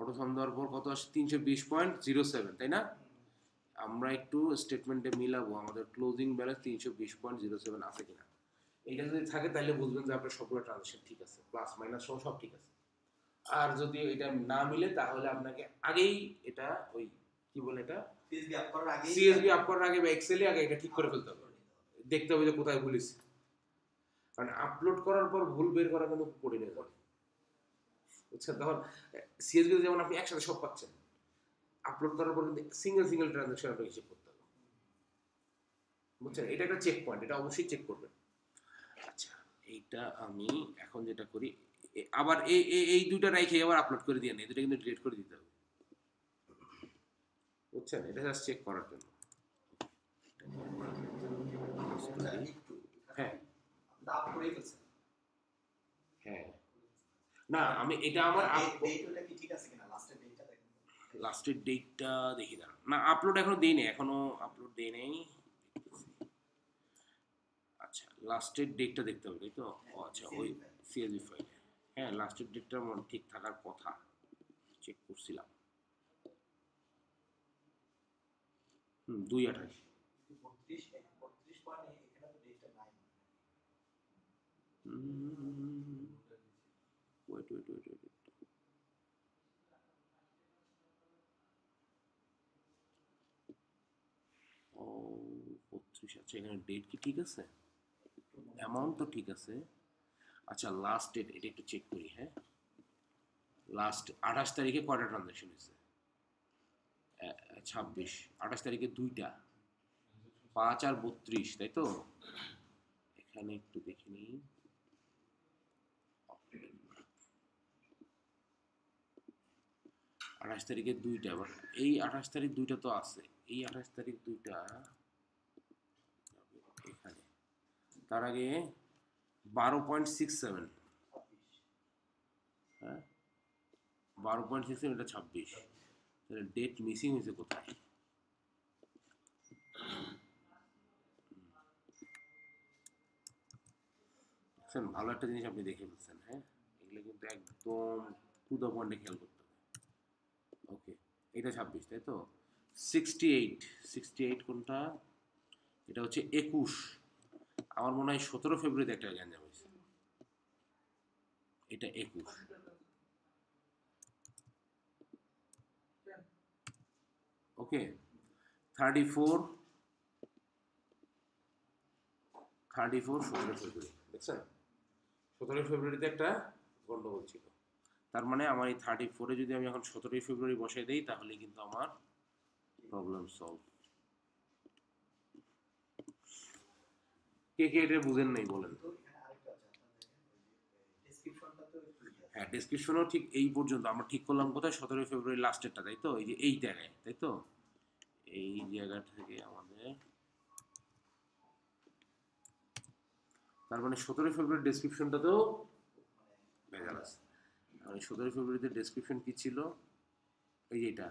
[SPEAKER 1] অটো সাম দেওয়ার পর কত আসে, 320.07, তাই না? আমরা একটু স্টেটমেন্টে মিলাবো আমাদের ক্লোজিং ব্যালেন্স 320.07 আছে কিনা। এইটা যদি থাকে তাহলে বুঝবেন যে আপনার সবগুলো ট্রানজাকশন ঠিক আছে, প্লাস মাইনাস সব ঠিক আছে। আর যদি এটা না মিলে তাহলে আপনাকে আগেই এটা ওই কি বলে এটা সিএসবি আপ করার আগে বা এক্সেলে আগে এটা ঠিক করে ফেলতে হবে, দেখতে হবে যে কোথায় ভুল হয়েছে। কারণ আপলোড করার পর ভুল বের করা কিন্তু কঠিন হয়ে যাবে। বুঝছেন? তখন সিএসভি যেমন আপনি একসাথে সব পাচ্ছেন, আপলোড করার পর কিন্তু সিঙ্গেল সিঙ্গেল ট্রানজাকশন আপনাকে চেক করতে হবে, বুঝছেন? এটা একটা চেক পয়েন্ট, এটা অবশ্যই চেক করবেন। আচ্ছা, এইটা আমি এখন যেটা করি, আবার এই দুইটা রাইখে আবার আপলোড করে দিয়ে নেই, দুটো কিন্তু ডিলিট করে দিতে হবে, বুঝছেন? এটা জাস্ট চেক করার জন্য। হ্যাঁ
[SPEAKER 2] আপ করে ফেলছেন।
[SPEAKER 1] হ্যাঁ, না আমি এটা আমার
[SPEAKER 2] ডেটটা কি ঠিক আছে কিনা, লাস্টের ডেটটা দেখেন।
[SPEAKER 1] লাস্টের ডেটটা দেখি, দাঁড়ান, না আপলোড এখনো দেই নাই, এখনো আপলোড দেই নাই। আচ্ছা, লাস্টের ডেটটা দেখতে হবে, তাই তো? ও আচ্ছা, ওই সিএসভি ফাইলে, হ্যাঁ লাস্টের ডেটটা মনে ঠিক থাকার কথা, চেক করছিলাম। 2/28।
[SPEAKER 2] 32 পয়েন্ট, এখানে তো ডেটটা নাই।
[SPEAKER 1] ওয়েট। ও 32, আচ্ছা এখানে ডেট কি ঠিক আছে, অ্যামাউন্ট তো ঠিক আছে। আচ্ছা লাস্ট ডেট এটা একটু চেক করি, হ্যাঁ লাস্ট 28 তারিখে কয়টা ট্রানজাকশন হয়েছে? 26। 28 তারিখে 2টা, 5 আর 32, তাই তো? এখানে একটু দেখে নিই, 28 তারিখে 2টা, বাট এই 28 তারিখ 2টা তো আছে, এই 28 তারিখ 2টা এখানে, তার আগে 12.67, হ্যাঁ 12.67, এটা 26, তাহলে ডেট মিসিং হয়েছে কোথায়? দেখছেন, ভালো একটা জিনিস আপনি দেখে ফেলছেন, হ্যাঁ এগুলো কিন্তু একদম টু দ্য পয়েন্টে খেয়াল করতে হবে। ওকে, এটা 26, তাই তো? 68 কোনটা? এটা হচ্ছে 21, আমার মনে হয় 17 ফেব্রুয়ারিতে একটা গ্যাঞ্জাম হয়েছে, এটা 21। ওকে, 34 17 ফেব্রুয়ারি, দেখছেন 17 ফেব্রুয়ারিতে একটা গন্ডগোল ছিল, তার মানে আমার এই 34-এ যদি আমি এখন 17 ফেব্রুয়ারি বসাই দিই, তাহলে কিন্তু আমার প্রবলেম সলভ। কে কে এটা বুঝেন নাই বলেন?
[SPEAKER 2] তো এখানে আরেকটা আছে, আপনাদের ডেসক্রিপশনটা তো একটু
[SPEAKER 1] হ্যাঁ, ডেসক্রিপশনও ঠিক এই পর্যন্ত আমরা ঠিক করলাম কোথায়, 17 ফেব্রুয়ারি লাস্টেরটা, তাই তো? এই যে এই জায়গায়, তাই তো? এই জায়গা থেকে আমাদের, তার মানে 17 ফেব্রুয়ারি ডেসক্রিপশনটাতেও ভেজাল আছে। মানে 17 ফেব্রুয়ারিতে ডেসক্রিপশন কি ছিল? এই যে এটা,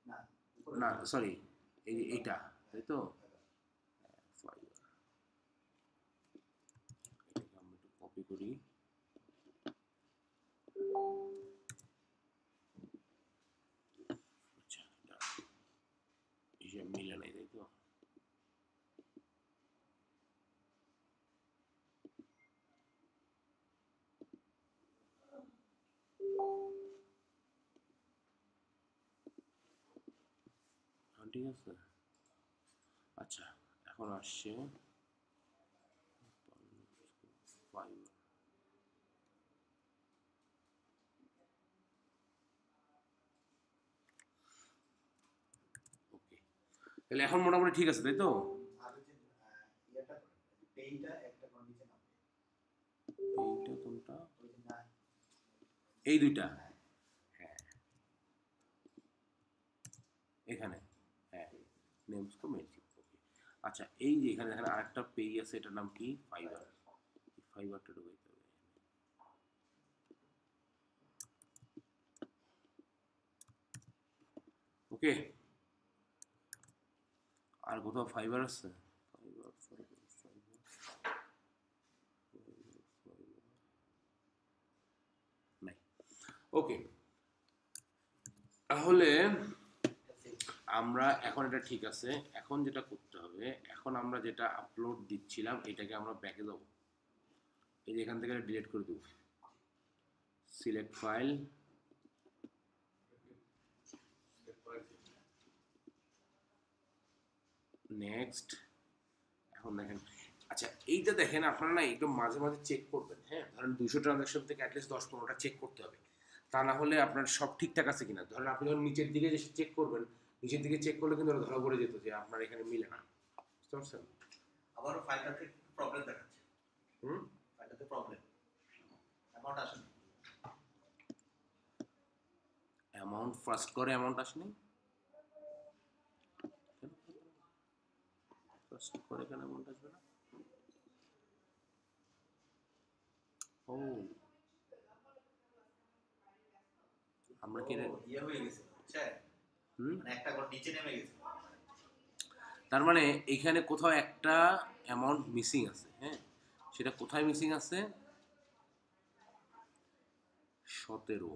[SPEAKER 2] না,
[SPEAKER 1] না সরি, এই যে এইটা, তাই তো? এটাকে আমরা একটু কপি করি, আচ্ছা এটা হিসাব মিলে নাই, তাই তো? ঠিক আছে, আচ্ছা এখন আসছে ফাইবার। ওকে, তাহলে এখন মোটামুটি ঠিক আছে, তাই তো?
[SPEAKER 2] আর ওই যে ইয়েটা পেইটা একটা কোন নিচে নামবে,
[SPEAKER 1] এইটা কোনটা?
[SPEAKER 2] ওই যে না,
[SPEAKER 1] এই দুইটা, হ্যাঁ এখানে, হ্যাঁ নেমস কো মেল। ওকে, আচ্ছা এই যে এখানে এখানে আরেকটা পেজ আছে, এটার নাম কি? ফাইবার। ফাইবারটা ঢুকাইতে হবে, ওকে। আর কোথাও ফাইবার আছে? ফাইবার নাই। ওকে, তাহলে আমরা এখন এটা ঠিক আছে, এখন যেটা করতে হবে, এখন আমরা যেটা আপলোড দিচ্ছিলাম এটাকে আমরা ব্যাকে দেবো, এই যে এখান থেকে ডিলিট করে দেবো, সিলেক্ট ফাইল, নেক্সট। এখন দেখেন আচ্ছা এইটা দেখেন আপনারা না একদম মাঝে মাঝে চেক করবেন, হ্যাঁ ধরেন 200 ট্রানজাকশন থেকে অ্যাটলিস্ট 10-15টা চেক করতে হবে, তা না হলে আপনার সব ঠিকঠাক আছে কিনা। ধরেন আপনি যখন নিচের দিকে যে চেক করবেন, নিচের দিকে চেক করলে কিন্তু ওরা ধরা পড়ে যেত যে আপনার এখানে মিলে না, বুঝতে পারছেন?
[SPEAKER 2] আবারও ফাইলটাতে প্রবলেম দেখাচ্ছে,
[SPEAKER 1] হুম,
[SPEAKER 2] ফাইলটাতে প্রবলেম, অ্যামাউন্ট আসেনি।
[SPEAKER 1] অ্যামাউন্ট ফার্স্ট করে অ্যামাউন্ট আসেনি, ফার্স্ট করে কেন অ্যামাউন্ট আসবে না? ও আমরা কি
[SPEAKER 2] ইয়ে হয়ে গেছে বুঝছেন,
[SPEAKER 1] হুম,
[SPEAKER 2] মানে একটা ঘর নিচে নেমে গেছে।
[SPEAKER 1] তার মানে এখানে কোথাও একটা অ্যামাউন্ট মিসিং আছে, হ্যাঁ সেটা কোথায় মিসিং আছে? 17।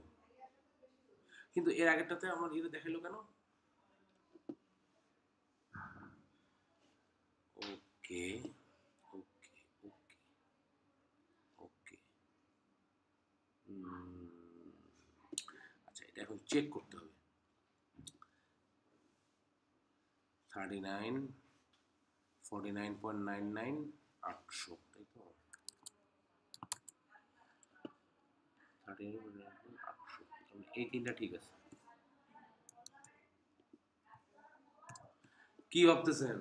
[SPEAKER 1] কিন্তু এর আগেরটাতে আমার এটা দেখাইলো কেন? ওকে ওকে ওকে ওকে, আচ্ছা এটা এখন চেক করতে হবে। 39 49.99 800, তাই তো? 800, এই তিনটা ঠিক আছে। কি ভাবতেছেন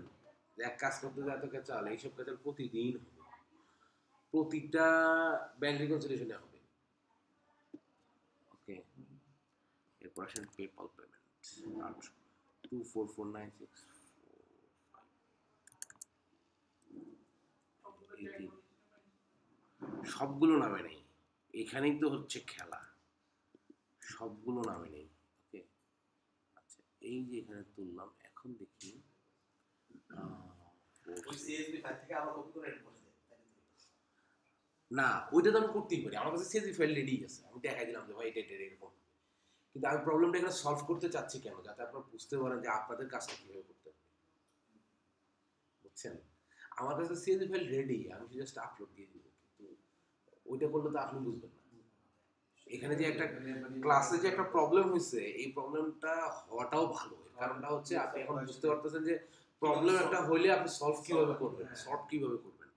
[SPEAKER 1] এক কাজ করতে যায় এত কেচাল? এইসব কেচাল প্রতিদিন হবে, প্রতিটা ব্যাংক রিকনসিলিয়েশনে হবে। ওকে, এরপর আসেন পেপাল পেমেন্ট 244964, সবগুলো নামে নেই, এখানেই তো হচ্ছে খেলা, সবগুলো নামে নেই। ওকে, আচ্ছা এই যে এখানে তুললাম, এখন দেখি
[SPEAKER 2] ওই সিএসবি ফাইল থেকে আবার কপি করে এনে বসে দেয়।
[SPEAKER 1] না ওইটা তো আমি করতেই পারি, আমার কাছে সিএসভি ফাইল রেডি আছে, আমি দেখাই দিলাম যে ভাই এটা এটা এরকম। কিন্তু আমি প্রবলেমটা এখানে সলভ করতে চাচ্ছি কেন, যাতে আপনারা বুঝতে পারেন যে আপনাদের কাজটা কীভাবে করতে হবে, বুঝছেন? আমার কাছে সিএসভি ফাইল রেডি, আমি জাস্ট আপলোড দিয়ে দিব, কিন্তু ওইটা করলে তো আপনি বুঝবেন না। এখানে যে একটা ক্লাসে যে একটা প্রবলেম হয়েছে, এই প্রবলেমটা হওয়াটাও ভালো, এর কারণটা হচ্ছে আপনি এখন বুঝতে পারতেছেন যে প্রবলেম একটা হইলে আপনি সলভ কিভাবে করবেন, সর্ট কিভাবে করবেন।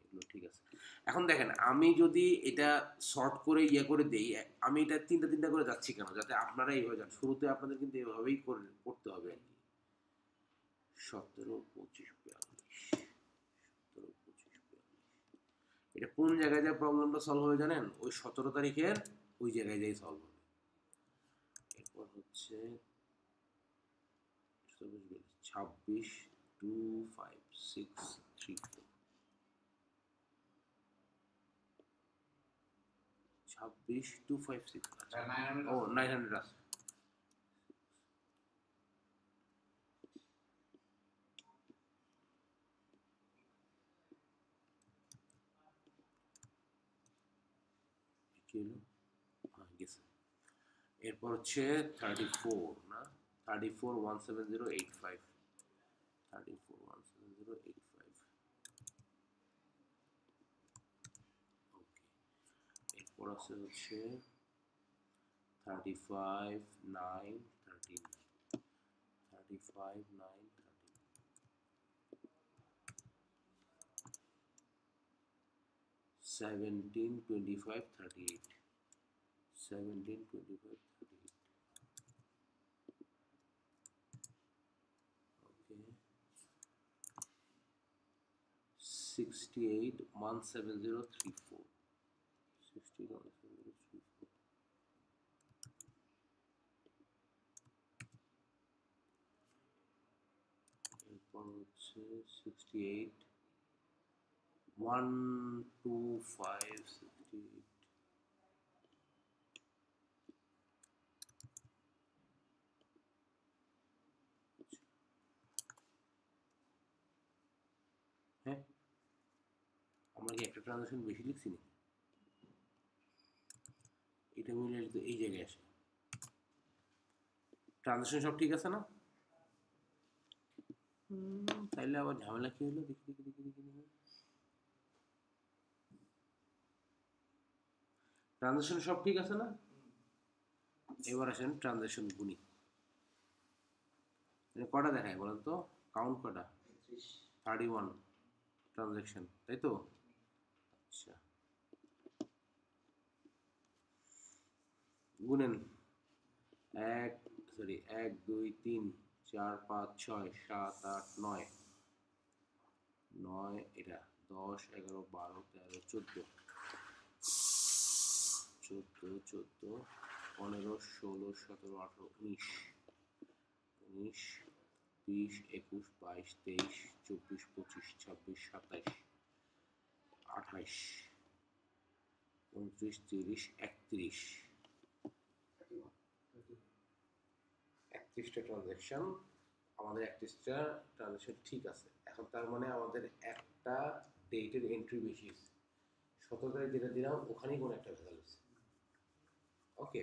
[SPEAKER 1] এগুলো ঠিক আছে। এখন দেখেন আমি যদি এটা শর্ট করে ইয়ে করে দেই, আমি এটা তিনটা তিনটা করে যাচ্ছি কেন, যাতে আপনারা এইভাবে যান। শুরুতে আপনাদের কিন্তু এভাবেই করতে হবে আর কি। 17 25 42, 17 25 42, এটা কোন জায়গায় যা প্রবলেমটা সলভ হবে জানেন? ওই 17 তারিখের ওই জায়গায় যাই সলভ হবে। এরপর হচ্ছে 26 25634, 256 ও 900 আছে। কি হলো? হ্যাঁ গেছে। এরপর হচ্ছে 34 না, 34 17085, 34 17085। ওকে, এরপর আছে হচ্ছে 35 9 13, 35 9 13, 17 25 38, 17 25 38। ওকে, 68 17034, 68 17034। এরপর হচ্ছে 68 125 68। হ্যাঁ, আমরা কি একটা ট্রানজাকশন বেশি লিখছি না? এটা মিলে তো এই জায়গায় আসে। ট্রানজাকশন সব ঠিক আছে না? তাইলে আবার ঝামেলা কি হলো? দেখি দেখি দেখি দেখি দেখি। ট্রানজাকশন সব ঠিক আছে না? এবার আসেন ট্রানজাকশন গুনি। কটা দেখায় বলেন তো, কাউন্ট কটা?
[SPEAKER 2] 33
[SPEAKER 1] 31 ট্রানজ্যাকশন, তাই তো? আচ্ছা, গুনেন। 1 2 3 4 5 6 7 8 9, 9 এটা 10 11 12 13 14 14 14 15 16 17 18 19 19 20 21 22 23 24 25 26 27 28 29 30 31, 31টা ট্রানজ্যাকশন। আমাদের 31টা ট্রানজ্যাকশন ঠিক আছে। এখন তার মানে আমাদের একটা ডেটের এন্ট্রি বেশি আছে। 17 তারিখ যেটা দিলাম ওখানেই কোনো একটা ভেজাল আছে। ওকে,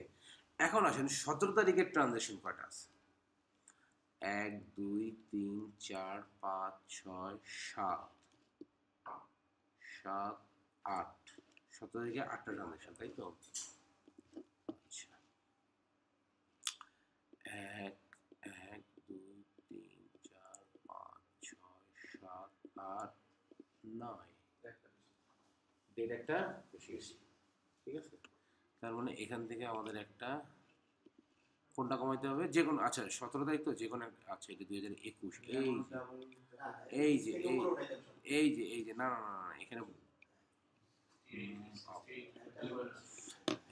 [SPEAKER 1] এখন আসেন 17 তারিখের ট্রানজ্যাকশন কয়টা আছে? 1 2 3 4 5 6 7 7 8, 17 তারিখে 8টা ট্রানজ্যাকশন, তাই তো? আচ্ছা, 1 1 2 3 4 5 6 7 8 9, ডেট একটা বেশি বেশি, ঠিক আছে? তার মানে এখান থেকে আমাদের একটা কোনটা কমাইতে হবে, যে কোনো, আচ্ছা 17 তারিখ তো, যে কোনো আচ্ছা এটা 2021, এই যে এই যে না না না না, এখানে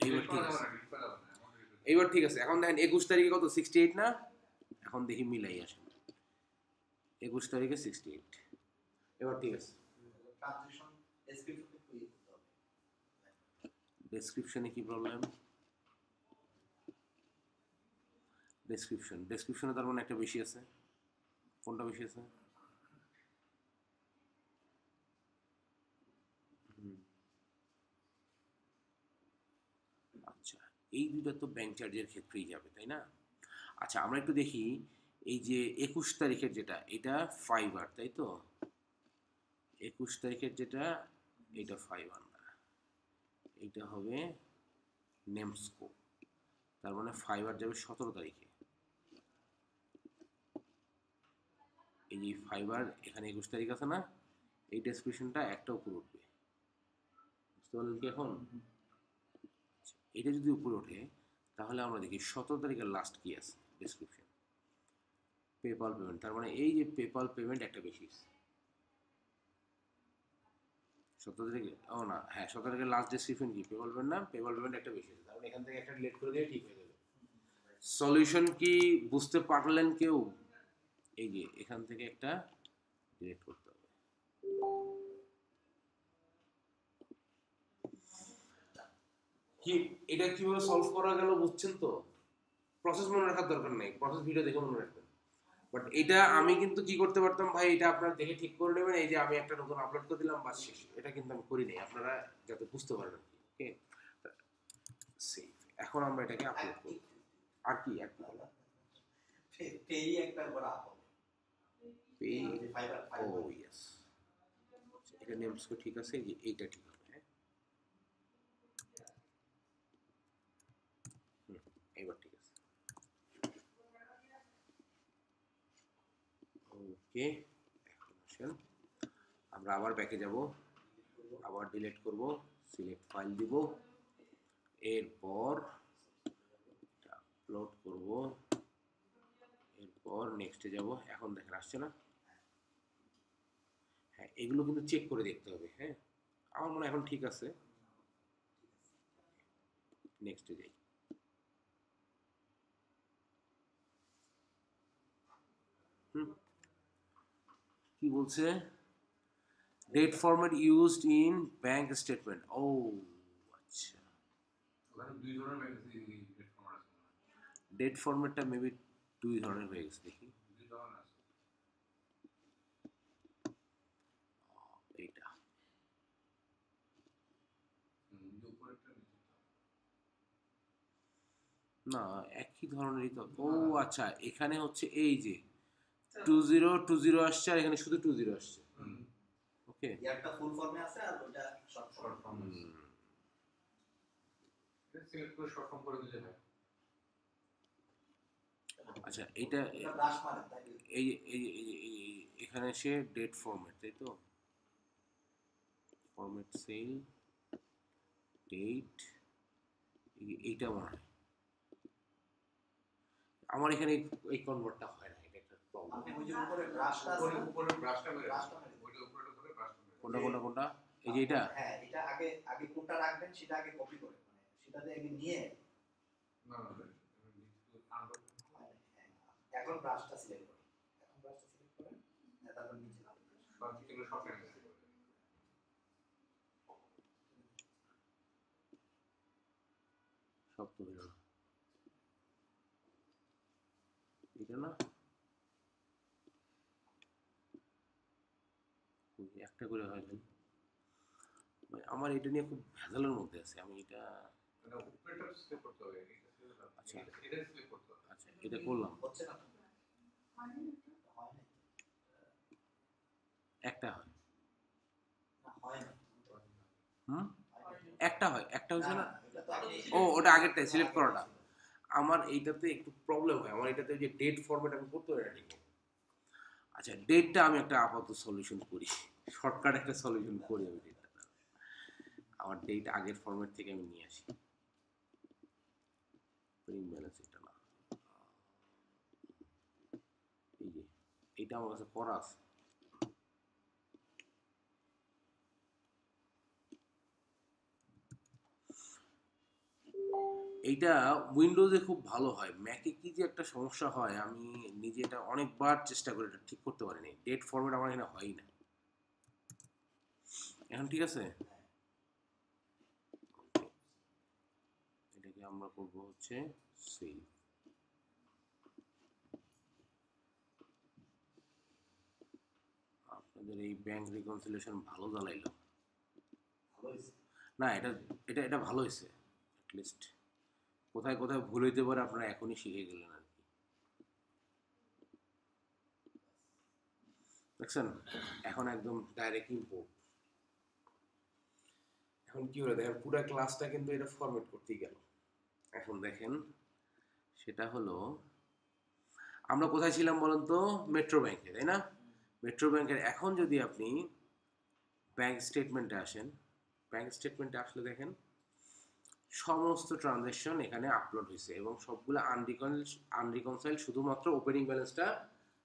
[SPEAKER 1] এইবার ঠিক আছে, এইবার ঠিক আছে। এখন দেখেন 21 তারিখে কত, 68 না? এখন দেখি মিলাই আসেন, 21 তারিখে 68, এবার ঠিক আছে।
[SPEAKER 2] ট্রানজিশন ডেসক্রিপশন একটু ইয়ে করতে হবে।
[SPEAKER 1] ডেসক্রিপশনে কি প্রবলেম? ডেসক্রিপশনে তার মানে একটা বেশি আছে, কোনটা বেশি আছে? আচ্ছা, এই দুটো তো ব্যাংক চার্জের ক্ষেত্রেই যাবে, তাই না? আচ্ছা, আমরা একটু দেখি, এই যে 21 তারিখের যেটা, এটা ফাইবার, তাই তো? 21 তারিখের যেটা, এটা ফাইবার না, এটা হবে নেমস্কো। তার মানে ফাইবার যাবে 17 তারিখে। এই যে ফাইবার এখানে 21 তারিখ আছে না, এই ডেসক্রিপশনটা একটা উপরে উঠবে, বুঝতে পারলেন কি এখন? আচ্ছা, এটা যদি উপরে ওঠে তাহলে আমরা দেখি 17 তারিখের লাস্ট কি আছে ডেসক্রিপশন, পেপাল পেমেন্ট। তার মানে এই যে পেপাল পেমেন্ট একটা বেশি, 17 তারিখে, ও না, হ্যাঁ 17 তারিখের লাস্ট ডেসক্রিপশন কি, পেপাল পেমেন্ট না? পেপাল পেমেন্ট একটা বেশি আছে, তার মানে এখান থেকে একটা ডিলিট করে দিয়ে ঠিক হয়ে যাবে। সলিউশন কি বুঝতে পারলেন কেউ? এই যে এখান থেকে একটা ডিলিট করতে হবে। কি এটা কিভাবে সলভ করা গেল বুঝছেন তো? প্রসেস মনে রাখার দরকার নেই, প্রসেস ভিডিও দেখে মনে রাখবেন। বাট এটা আমি কিন্তু কি করতে পারতাম ভাই, এটা আপনারা দেখে ঠিক করে নেবেন। এই যে আমি একটা নতুন আপলোড করে দিলাম, বাস শেষ। এটা কিন্তু আমি করি নাই, আপনারা যাতে বুঝতে পারেন। ওকে, সেভ। এখন আমরা এটাকে আপলোড করব। আর কি এক
[SPEAKER 2] পেই একটা বড় আপল
[SPEAKER 1] পে,
[SPEAKER 2] ফাইবার
[SPEAKER 1] ও ইয়েস, এটা নেমস্কো ঠিক আছে, এই যে এইটা ঠিক হবে। হ্যাঁ, এবার ঠিক আছে। ওকে, এখন আসেন আমরা আবার ব্যাকে যাব, আবার ডিলিট করব, সিলেক্ট ফাইল দিব, এরপর আপলোড করব, এরপর নেক্সটে যাব। এখন দেখেন আসছে না? হ্যাঁ, এগুলো কিন্তু চেক করে দেখতে হবে। হ্যাঁ, আমার মনে হয় এখন ঠিক আছে। নেক্সটে যাই। কি বলছে? Date format used in bank statement. ও আচ্ছা, ডেট ফরম্যাটটা মেবি দুই ধরনের হয়ে গেছে, দেখি এইটা। না, একই ধরনেরই তো। ও আচ্ছা, এখানে হচ্ছে এই যে 2020 আসছে, আর এখানে শুধু 20 আসছে। ওকে,
[SPEAKER 2] একটা ফুল ফর্মে আছে আর ওটা শর্ট ফর্ম।
[SPEAKER 3] সিলেক্ট করে শর্ট ফর্ম করে দিলে হয়।
[SPEAKER 1] আচ্ছা এইটা
[SPEAKER 2] এটা ব্রাশ মানে তাই
[SPEAKER 1] এখানে সে ডেট ফরম্যাট, তাই তো? ফরম্যাট সেল ডেট, এইটা মনে হয় আমার এখানে এই কনভার্টটা হয় না, এটা একটা প্রবলেম।
[SPEAKER 2] আপনি ওই যে উপরে ব্রাশটা আছে
[SPEAKER 3] উপরে
[SPEAKER 2] না?
[SPEAKER 3] উপরে ব্রাশটা মেরে
[SPEAKER 2] ব্রাশটা মেরে
[SPEAKER 3] ওইটা উপরে উপরে ব্রাশটা মেরে
[SPEAKER 1] কোনটা কোনটা কোনটা? এই যে এটা
[SPEAKER 2] হ্যাঁ, এটা আগে আগে কোনটা রাখবেন সেটা আগে কপি করে, মানে সেটাতে আগে নিয়ে
[SPEAKER 3] না না আনলক
[SPEAKER 2] হ্যাঁ, এখন ব্রাশটা সিলেক্ট করেন, এখন ব্রাশটা সিলেক্ট করেন, তারপর নিচে নামবেন।
[SPEAKER 3] সব কিছু সব ক্যান্সেল করে
[SPEAKER 1] সব তো হলো না, এটা না একটা করে হয় ভাই। আমার এটা নিয়ে খুব ভেজালের মধ্যে আছে, আমি এটা
[SPEAKER 3] মানে উপরেটা সিলেক্ট করতে হবে, এটা সিলেক্ট
[SPEAKER 1] আচ্ছা
[SPEAKER 3] এটা সিলেক্ট করতে হবে।
[SPEAKER 1] আচ্ছা এটা করলাম,
[SPEAKER 2] হচ্ছে না তো? হয় না।
[SPEAKER 1] একটা হয়।
[SPEAKER 2] না, হয় না।
[SPEAKER 1] হুম,
[SPEAKER 2] হয় না।
[SPEAKER 1] একটা হয়, একটা হচ্ছে না।
[SPEAKER 2] এটা তো আপনি
[SPEAKER 1] ও ওটা আগেরটাই সিলেক্ট করাটা। আমার এইটাতে একটু প্রবলেম হয়, আমার এটাতে যে ডেট ফরম্যাট আমি করতে পারি না ঠিক। আচ্ছা ডেটটা আমি একটা আপাতত সলিউশন করি, শর্টকাট একটা সলিউশন করি আমি ডেটটা। আমার ডেট আগের ফরম্যাট থেকে আমি নিয়ে আসি। প্রিন্ট ব্যালেন্স এটা না, এই যে এইটা আমার কাছে করা আছে। এইটা উইন্ডোজে খুব ভালো হয়, ম্যাকে কি যে একটা সমস্যা হয়, আমি নিজে এটা অনেকবার চেষ্টা করে এটা ঠিক করতে পারিনি। ডেট ফরম্যাট আমার এখানে হয়ই না। এখন ঠিক আছে, এটাকে আমরা করবো হচ্ছে সেভ। আপনাদের এই ব্যাংক রিকনসিলিয়েশন ভালো জ্বালাইলো
[SPEAKER 2] ভালো হয়েছে।
[SPEAKER 1] না, এটা এটা এটা ভালো হয়েছে। অ্যাটলিস্ট কোথায় কোথায় ভুল হইতে পারে আপনারা এখনই শিখে গেলেন আর কি। দেখছেন এখন একদম ডাইরেক্ট ইম্পোর্ট। এখন কি হলো দেখেন, পুরো ক্লাসটা কিন্তু এটা ফরম্যাট করতেই গেল। এখন দেখেন সেটা হলো আমরা কোথায় ছিলাম বলেন তো? মেট্রো ব্যাংকে, তাই না? মেট্রো ব্যাংকের এখন যদি আপনি ব্যাংক স্টেটমেন্টে আসেন, ব্যাংক স্টেটমেন্টে আসলে দেখেন সমস্ত ট্রানজ্যাকশন এখানে আপলোড হয়েছে এবং সবগুলো আনরিকনসাইল, শুধুমাত্র ওপেনিং ব্যালেন্সটা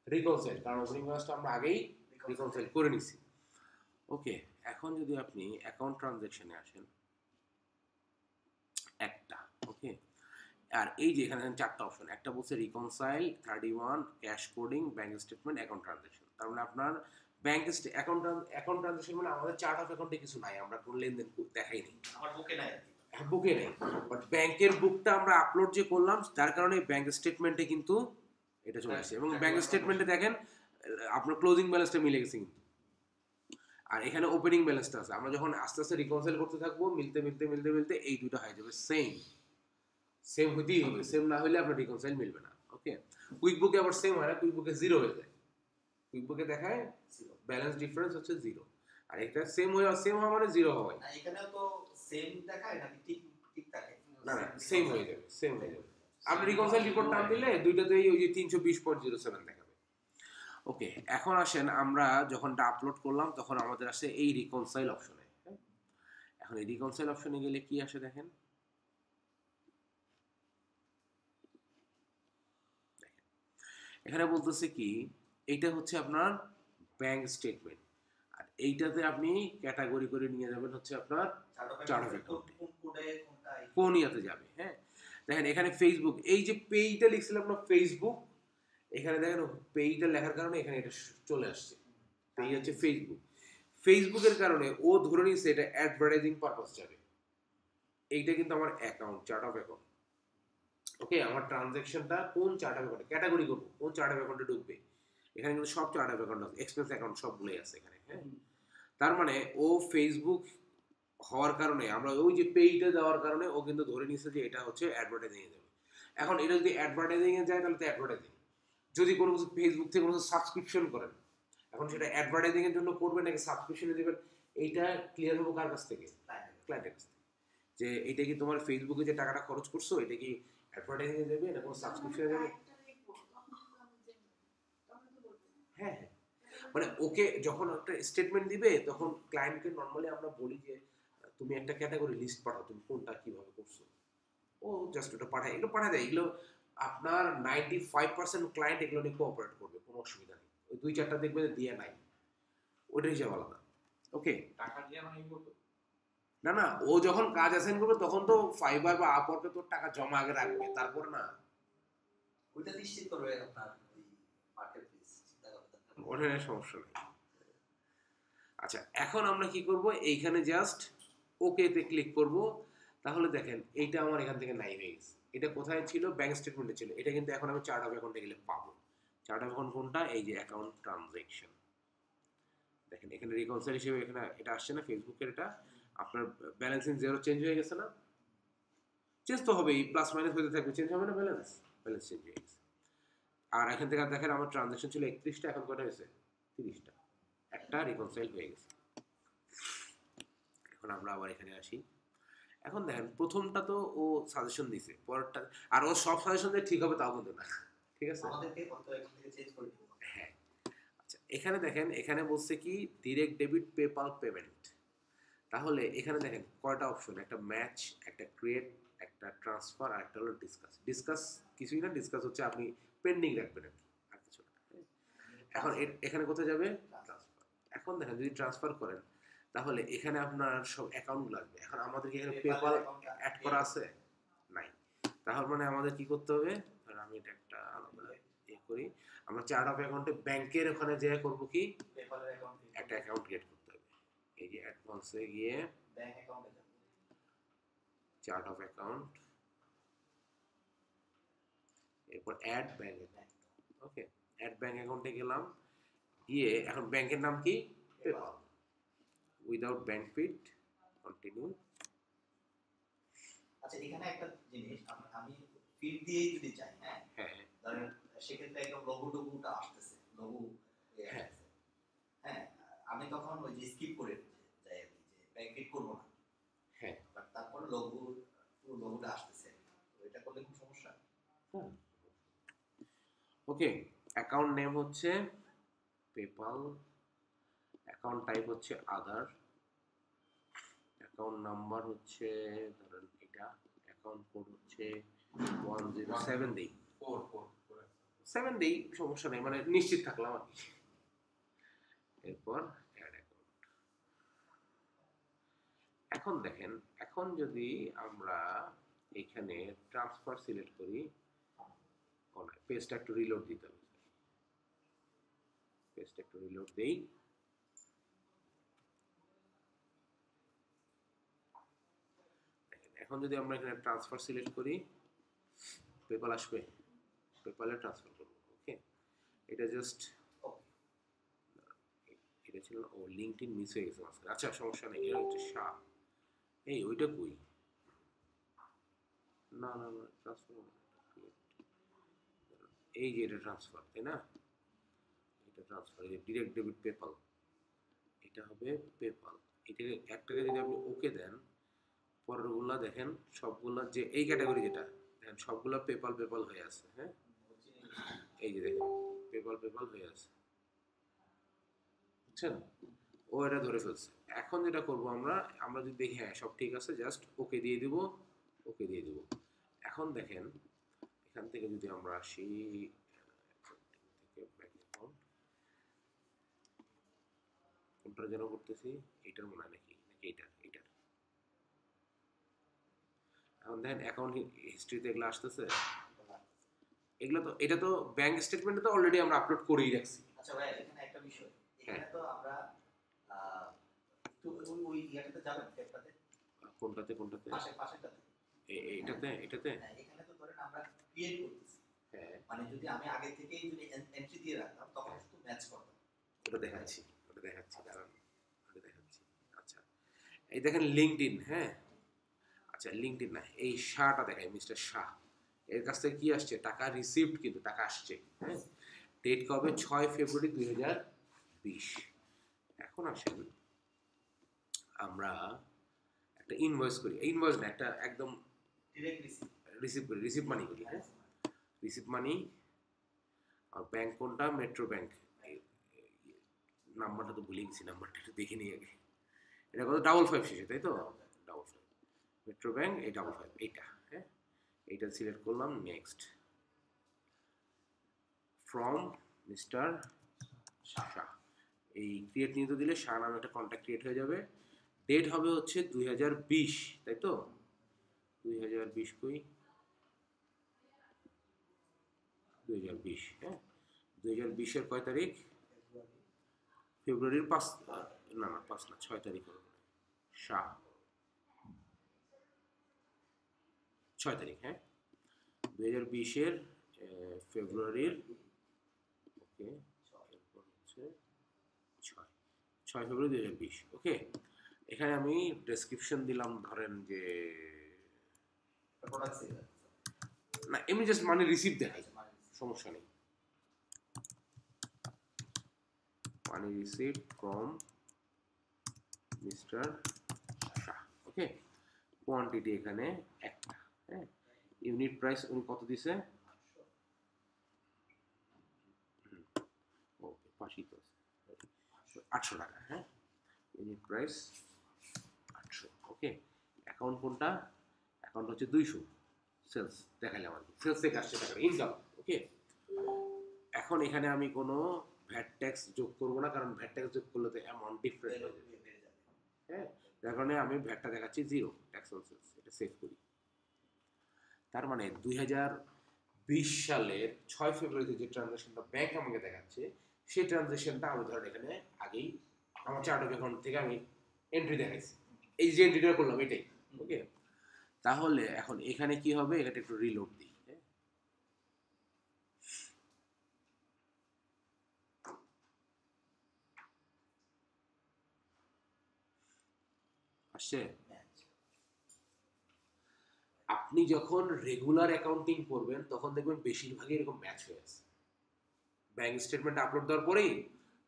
[SPEAKER 1] রিকনসাইল, কারণ ওপেনিং ব্যালেন্সটা আমরা আগেই রিকনসাইল করে নিছি। ওকে, এখন যদি আপনি অ্যাকাউন্ট ট্রানজ্যাকশনে আসেন একটা, ওকে, আর এই যে এখানে চারটা অপশন, একটা বলছে reconcile, 31, cash coding, bank statement, account transaction. তার মানে আপনার ব্যাংক অ্যাকাউন্ট ট্রানজ্যাকশন মানে আমাদের চার্ট অফ অ্যাকাউন্টে কিছু নাই, আমরা কোনো লেনদেন দেখাই নেই,
[SPEAKER 2] আমার বুকে নাই।
[SPEAKER 1] বুকে নেই। বাট ব্যাংকের বুকটা আমরা আপলোড যে করলাম তার কারণে ব্যাংক স্টেটমেন্টে কিন্তু এটা চলে আসছে এবং ব্যাংক স্টেটমেন্টে দেখেন আপনার ক্লোজিং ব্যালেন্সটা মিলে গেছে কিন্তু, আর এখানে ওপেনিং ব্যালেন্সটা আছে। আমরা যখন আস্তে আস্তে রিকনসাইল করতে থাকবো, মিলতে মিলতে মিলতে মিলতে এই দুটো হয়ে যাবে সেম। সেম হইতেই হবে, সেম না হলে আপনার রিকনসাইল মিলবে না। ওকে, কুইক বুকে আবার সেম হয় না, কুইক বুকে জিরো হয়ে যায়, কুইক বুকে দেখায় ব্যালেন্স ডিফারেন্স হচ্ছে জিরো, আর এটা সেম হওয়া মানে জিরো হয়
[SPEAKER 2] না, এখানেও তো সেম দেখায় নাকি ঠিক ঠিক থাকে?
[SPEAKER 1] না, না সেম হয়ে যাবে, সেম হয়ে যাবে। আপনি রিকনসাইল রিপোর্ট টান দিলে দুইটাতেই ওই যে 320.07 দেখাবে। ওকে, এখন আসেন আমরা যখন আপলোড করলাম তখন আমাদের আসে এই রিকনসাইল অপশনে। এখন এই রিকনসাইল অপশনে গেলে কি আসে দেখেন, এখানে বলতেছে কি এইটা হচ্ছে আপনার ব্যাংক স্টেটমেন্ট, আর এইটাতে আপনি ক্যাটাগরি করে নিয়ে যাবেন হচ্ছে আপনার চার্ট অফ অ্যাকাউন্টে
[SPEAKER 2] কোন কোডে কোনটা
[SPEAKER 1] কোন ইয়াতে যাবে। হ্যাঁ দেখেন এখানে ফেসবুক, এই যে পেইটা লিখছিলাম না ফেসবুক, এখানে দেখেন পেইটা লেখার কারণে এখানে এটা চলে আসছে, পেই হচ্ছে ফেসবুক। ফেসবুকের কারণে ও ধরে নিচ্ছে এটা অ্যাডভার্টাইজিং পারপাস যাবে। এইটা কিন্তু আমার অ্যাকাউন্ট, চার্ট অফ অ্যাকাউন্ট। ওকে, আমার ট্রানজ্যাকশনটা কোন চার্ট অফ অ্যাকাউন্টে ক্যাটাগরি করবো, কোন চার্ট অফ অ্যাকাউন্টে ঢুকবে, এখানে কিন্তু সব চার্ট অফ অ্যাকাউন্ট আছে, এক্সপেন্স অ্যাকাউন্ট সবগুলোই আছে এখানে। হ্যাঁ, তার মানে ও ফেসবুক হওয়ার কারণে আমরা ওই যে পেইটা দেওয়ার কারণে ও কিন্তু ধরে নিচ্ছে যে এটা হচ্ছে অ্যাডভার্টাইজিং এ যাবে। এখন এটা যদি অ্যাডভার্টাইজিং এ যায় তাহলে তো অ্যাডভার্টাইজিং, যদি কোনো কিছু ফেসবুক থেকে কোনো সাবস্ক্রিপশন করেন, এখন সেটা অ্যাডভার্টাইজিং এর জন্য করবেন নাকি সাবস্ক্রিপশনে দেবেন, এইটা ক্লিয়ার হবো কার কাছ থেকে? ক্লায়েন্টের কাছ থেকে, যে এটা কি তোমার ফেসবুকে যে টাকাটা খরচ করছো এটা কি অ্যাডভার্টাইজিং এ যাবে না কোনো সাবস্ক্রিপশনে যাবে। হ্যাঁ হ্যাঁ, মানে ওকে যখন একটা স্টেটমেন্ট দিবে তখন ক্লায়েন্টকে নর্মালি আমরা বলি যে তুমি একটা ক্যাটাগরি লিস্ট পাঠাও, তুমি কোনটা কিভাবে করছো, ও জাস্ট ওটা পাঠায়, এগুলো পাঠায় দেয়। এগুলো আপনার 95% ক্লায়েন্ট এগুলো নিয়ে কোঅপারেট করবে, কোনো অসুবিধা নেই। ওই 2-4টা দেখবে যে দিয়ে নাই, ওইটা হিসাব আলাদা। ওকে,
[SPEAKER 3] টাকা দিয়ে মানে করতো।
[SPEAKER 1] না না, ও যখন কাজ অ্যাসাইন করবে তখন তো ফাইবার বা আপওয়ার্কে তোর টাকা জমা আগে রাখবে, তারপর না
[SPEAKER 2] ওইটা নিশ্চিত করবে আপনার ওই মার্কেট প্লেস, চিন্তা করতে হবে।
[SPEAKER 1] ওটা নিয়ে সমস্যা নেই। আচ্ছা, এখন আমরা কি করব, এইখানে জাস্ট ওকেতে ক্লিক করব। তাহলে দেখেন এইটা আমার এখান থেকে নাই হয়ে গেছে। এটা কোথায় ছিল? ব্যাংক স্টেটমেন্টে ছিল। এটা কিন্তু এখন আমি চার্ট অফ অ্যাকাউন্টে গেলে পাবো। চার্ট অফ অ্যাকাউন্ট কোনটা? এই যে অ্যাকাউন্ট ট্রানজ্যাকশন। দেখেন এখানে রিকনসাইল হিসেবে এখানে এটা আসছে না, ফেসবুকের এটা আপনার ব্যালেন্সিং জিরো চেঞ্জ হয়ে গেছে না? চেঞ্জ তো হবেই, প্লাস মাইনাস হতে থাকবে, চেঞ্জ হবে না? ব্যালেন্স ব্যালেন্স চেঞ্জ হয়ে গেছে। আর এখান থেকে দেখেন আমার ট্রানজ্যাকশন ছিল 31টা, এখন কটা হয়েছে? 30টা। একটা রিকনসাইল হয়ে গেছে। এখন আমরা আবার এখানে আসি। এখন দেখেন প্রথমটা তো ও সাজেশন দিছে, পরেরটা আর ও সব সাজেশন দিয়ে ঠিক হবে তাও কিন্তু না, ঠিক আছে?
[SPEAKER 2] আমাদেরকে কত এখান থেকে চেঞ্জ করে দিব।
[SPEAKER 1] হ্যাঁ। আচ্ছা, এখানে দেখেন, এখানে বলছে কি ডিরেক্ট ডেবিট, পেপাল পেমেন্ট। তাহলে এখানে দেখেন কয়টা অপশন, একটা ম্যাচ, একটা ক্রিয়েট, একটা ট্রান্সফার, আর একটা হলো ডিসকাস। ডিসকাস কিছুই না, ডিসকাস হচ্ছে আপনি পেন্ডিং রাখবেন আর কি, আর কিছু না। এখন এখানে কোথায় যাবে? ট্রান্সফার। এখন দেখেন যদি ট্রান্সফার করেন তাহলে এখানে আপনার সব অ্যাকাউন্ট লাগবে। এখন আমাদের কি এখানে পেপাল অ্যাড করা আছে? নাই। তাহলে মানে আমাদের কি করতে হবে? ধরেন আমি এটা একটা আলাদা করি, আমরা চার্ট অফ অ্যাকাউন্টে ব্যাংকের ওখানে যেয়ে করব কি,
[SPEAKER 2] পেপালের অ্যাকাউন্ট
[SPEAKER 1] একটা অ্যাকাউন্ট ক্রিয়েট করতে হবে। এই যে অ্যাডভান্সে গিয়ে
[SPEAKER 2] ব্যাংক অ্যাকাউন্টে যাব,
[SPEAKER 1] চার্ট অফ অ্যাকাউন্ট, এরপর add bank account. Okay, add bank অ্যাকাউন্টে গেলাম, গিয়ে এখন ব্যাংকের নাম কি? PayPal. Without bank feed, continue.
[SPEAKER 2] আচ্ছা এখানে একটা জিনিস আমি ফিড দিয়েই যদি চাই, হ্যাঁ
[SPEAKER 1] হ্যাঁ
[SPEAKER 2] ধরেন সেক্ষেত্রে একদম লোগো টোগোটা আসতেছে, লোগো
[SPEAKER 1] হ্যাঁ
[SPEAKER 2] হ্যাঁ আমি তখন ওই যে স্কিপ করে যাই আর কি, যে ব্যাংক ফিড করবো না,
[SPEAKER 1] হ্যাঁ
[SPEAKER 2] বাট তারপর লোগো পুরো লোগোটা আসতেছে, তো এটা করলে খুব সমস্যা।
[SPEAKER 1] হ্যাঁ। ওকে, অ্যাকাউন্ট নেম হচ্ছে পেপাল, অ্যাকাউন্ট টাইপ হচ্ছে আদার, অ্যাকাউন্ট নাম্বার হচ্ছে ধরেন এটা, অ্যাকাউন্ট কোড হচ্ছে 107 দেই, 7 দেই, সমস্যা নেই, মানে নিশ্চিত থাকলাম আর কি। এরপর অ্যাড অ্যাকাউন্ট। এখন দেখেন, এখন যদি আমরা এখানে ট্রান্সফার সিলেক্ট করি, পেজটা একটু রিলোড দিতে হবে, পেজটা একটু রিলোড দেই। এখন যদি আমরা এখানে ট্রান্সফার সিলেক্ট করি, পেপাল আসবে, পেপালে ট্রান্সফার করবো। ওকে, এটা জাস্ট এটা ছিল, ও লিঙ্কডইন মিস হয়ে গেছে মাঝখানে। আচ্ছা সমস্যা নেই, এটা হচ্ছে শাহ। এই ওইটা কই? না না না, ট্রান্সফার, এই যে এটা ট্রান্সফার, তাই না? এটা ট্রান্সফার, এই ডিরেক্ট ডেবিট পেপাল, এটা হবে পেপাল। এটাকে একটাকে যদি আপনি ওকে দেন, পরেরগুলা দেখেন সবগুলা যে এই ক্যাটাগরি যেটা দেখেন সবগুলা পেপাল পেপাল হয়ে আছে। হ্যাঁ, এই যে দেখেন পেপাল পেপাল হয়ে আছে, বুঝছেন? ও এটা ধরে ফেলছে। এখন যেটা করব আমরা, আমরা যদি দেখি হ্যাঁ সব ঠিক আছে, জাস্ট ওকে দিয়ে দিব, ওকে দিয়ে দিব। এখন দেখেন এখান থেকে যদি আমরা আসি কোনটার যেন করতেছি, এইটার মনে হয় নাকি, নাকি এইটার, এইটার। এখন দেখেন অ্যাকাউন্ট হিস্ট্রিতে এগুলো আসতেছে, এগুলো তো, এটা তো ব্যাংক স্টেটমেন্টে তো অলরেডি আমরা আপলোড করেই রাখছি।
[SPEAKER 2] আচ্ছা ভাই এখানে একটা বিষয়, এখানে তো আমরা একটু ওই ইয়াটাতে যাবেন, ট্যাবটাতে,
[SPEAKER 1] কোনটাতে কোনটাতে?
[SPEAKER 2] পাশেরটাতে,
[SPEAKER 1] এইটাতে, এটাতে।
[SPEAKER 2] হ্যাঁ এখানে তো ধরেন আমরা ক্রিয়েট করতেছি,
[SPEAKER 1] হ্যাঁ,
[SPEAKER 2] মানে যদি আমি আগে থেকেই যদি এন্ট্রি দিয়ে রাখতাম তখন শুধু ম্যাচ করতাম।
[SPEAKER 1] ওটা দেখাচ্ছি, ওটা দেখাচ্ছি, কারণ ওটা দেখাচ্ছি। আচ্ছা, এই দেখেন লিঙ্কডইন। হ্যাঁ, আচ্ছা লিঙ্কডইন না, এই শাহটা দেখাই, মিস্টার শাহ। এর কাছ থেকে কি আসছে? টাকা রিসিভড, কিন্তু টাকা আসছে। হ্যাঁ, ডেট কবে? 6 ফেব্রুয়ারি 2020। এখন আসেন আমরা একটা ইনভয়েস করি, ইনভয়েস না, একটা একদম
[SPEAKER 2] ডিরেক্ট রিসিভ,
[SPEAKER 1] রিসিভ করি, রিসিভ মানি করি। হ্যাঁ, রিসিভ মানি। আর ব্যাংক কোনটা? Metro bank. নাম্বারটা তো ভুলে গেছি, নাম্বারটা একটু দেখে নিই আগে। এটা কত 55 শেষে, তাই তো? 55 মেট্রো ব্যাংক, এই 55 এইটা, হ্যাঁ এইটা সিলেক্ট করলাম। নেক্সট, ফ্রম মিস্টার শাহ, এই ক্রিয়েট নিয়ে তো দিলে শাহ নামে একটা কন্ট্যাক্ট ক্রিয়েট হয়ে যাবে। ডেট হবে হচ্ছে 2020, তাই তো? 2020 কই, 2020, হ্যাঁ 2020-এর কয় তারিখ? ফেব্রুয়ারির 5, না না 5 না 6 তারিখ হবে শাহ, 6 তারিখ, হ্যাঁ 2020-এর ফেব্রুয়ারির, ওকে এরপর হচ্ছে 6 ফেব্রুয়ারি 2020, ওকে। এখানে আমি ডেসক্রিপশন দিলাম ধরেন যে,
[SPEAKER 2] প্রোডাক্ট সেল
[SPEAKER 1] না এমনি জাস্ট মানি রিসিভ দেখাই, সমস্যা নেই। মানি receive from mister Shah, okay. Quantity এখানে একটা, হ্যাঁ। ইউনিট প্রাইস উনি কত দিছে? ওকে পাশেই তো আছে, 800 টাকা, হ্যাঁ ইউনিট প্রাইস 800, ওকে। অ্যাকাউন্ট কোনটা? অ্যাকাউন্ট হচ্ছে 200, সেলস দেখাইলাম আর কি, সেলস থেকে আসছে টাকা, ইনকাম, ওকে। এখন এখানে আমি কোনো ভ্যাট ট্যাক্স যোগ করবো না, কারণ ভ্যাট ট্যাক্স যোগ করলে তো অ্যামাউন্ট ডিফারেন্ট হয়ে যাবে, হ্যাঁ। যার কারণে আমি ভ্যাটটা দেখাচ্ছি 0, ট্যাক্স অন সেলস, এটা সেভ করি। তার মানে 2020 সালের 6 ফেব্রুয়ারিতে যে ট্রানজাকশনটা ব্যাংক আমাকে দেখাচ্ছে, সেই ট্রানজাকশনটা আমি ধরেন এখানে আগেই আমার চার্ট অফ অ্যাকাউন্ট থেকে আমি এন্ট্রি দেখাইছি, এই যে এন্ট্রিটা করলাম এটাই, ওকে। তাহলে এখন এখানে কি হবে, এটা একটু রিলোড দিই, হ্যাঁ। আসছে। আপনি যখন রেগুলার অ্যাকাউন্টিং করবেন তখন দেখবেন বেশিরভাগই এরকম ম্যাচ হয়ে আছে, ব্যাংক স্টেটমেন্ট আপলোড দেওয়ার পরেই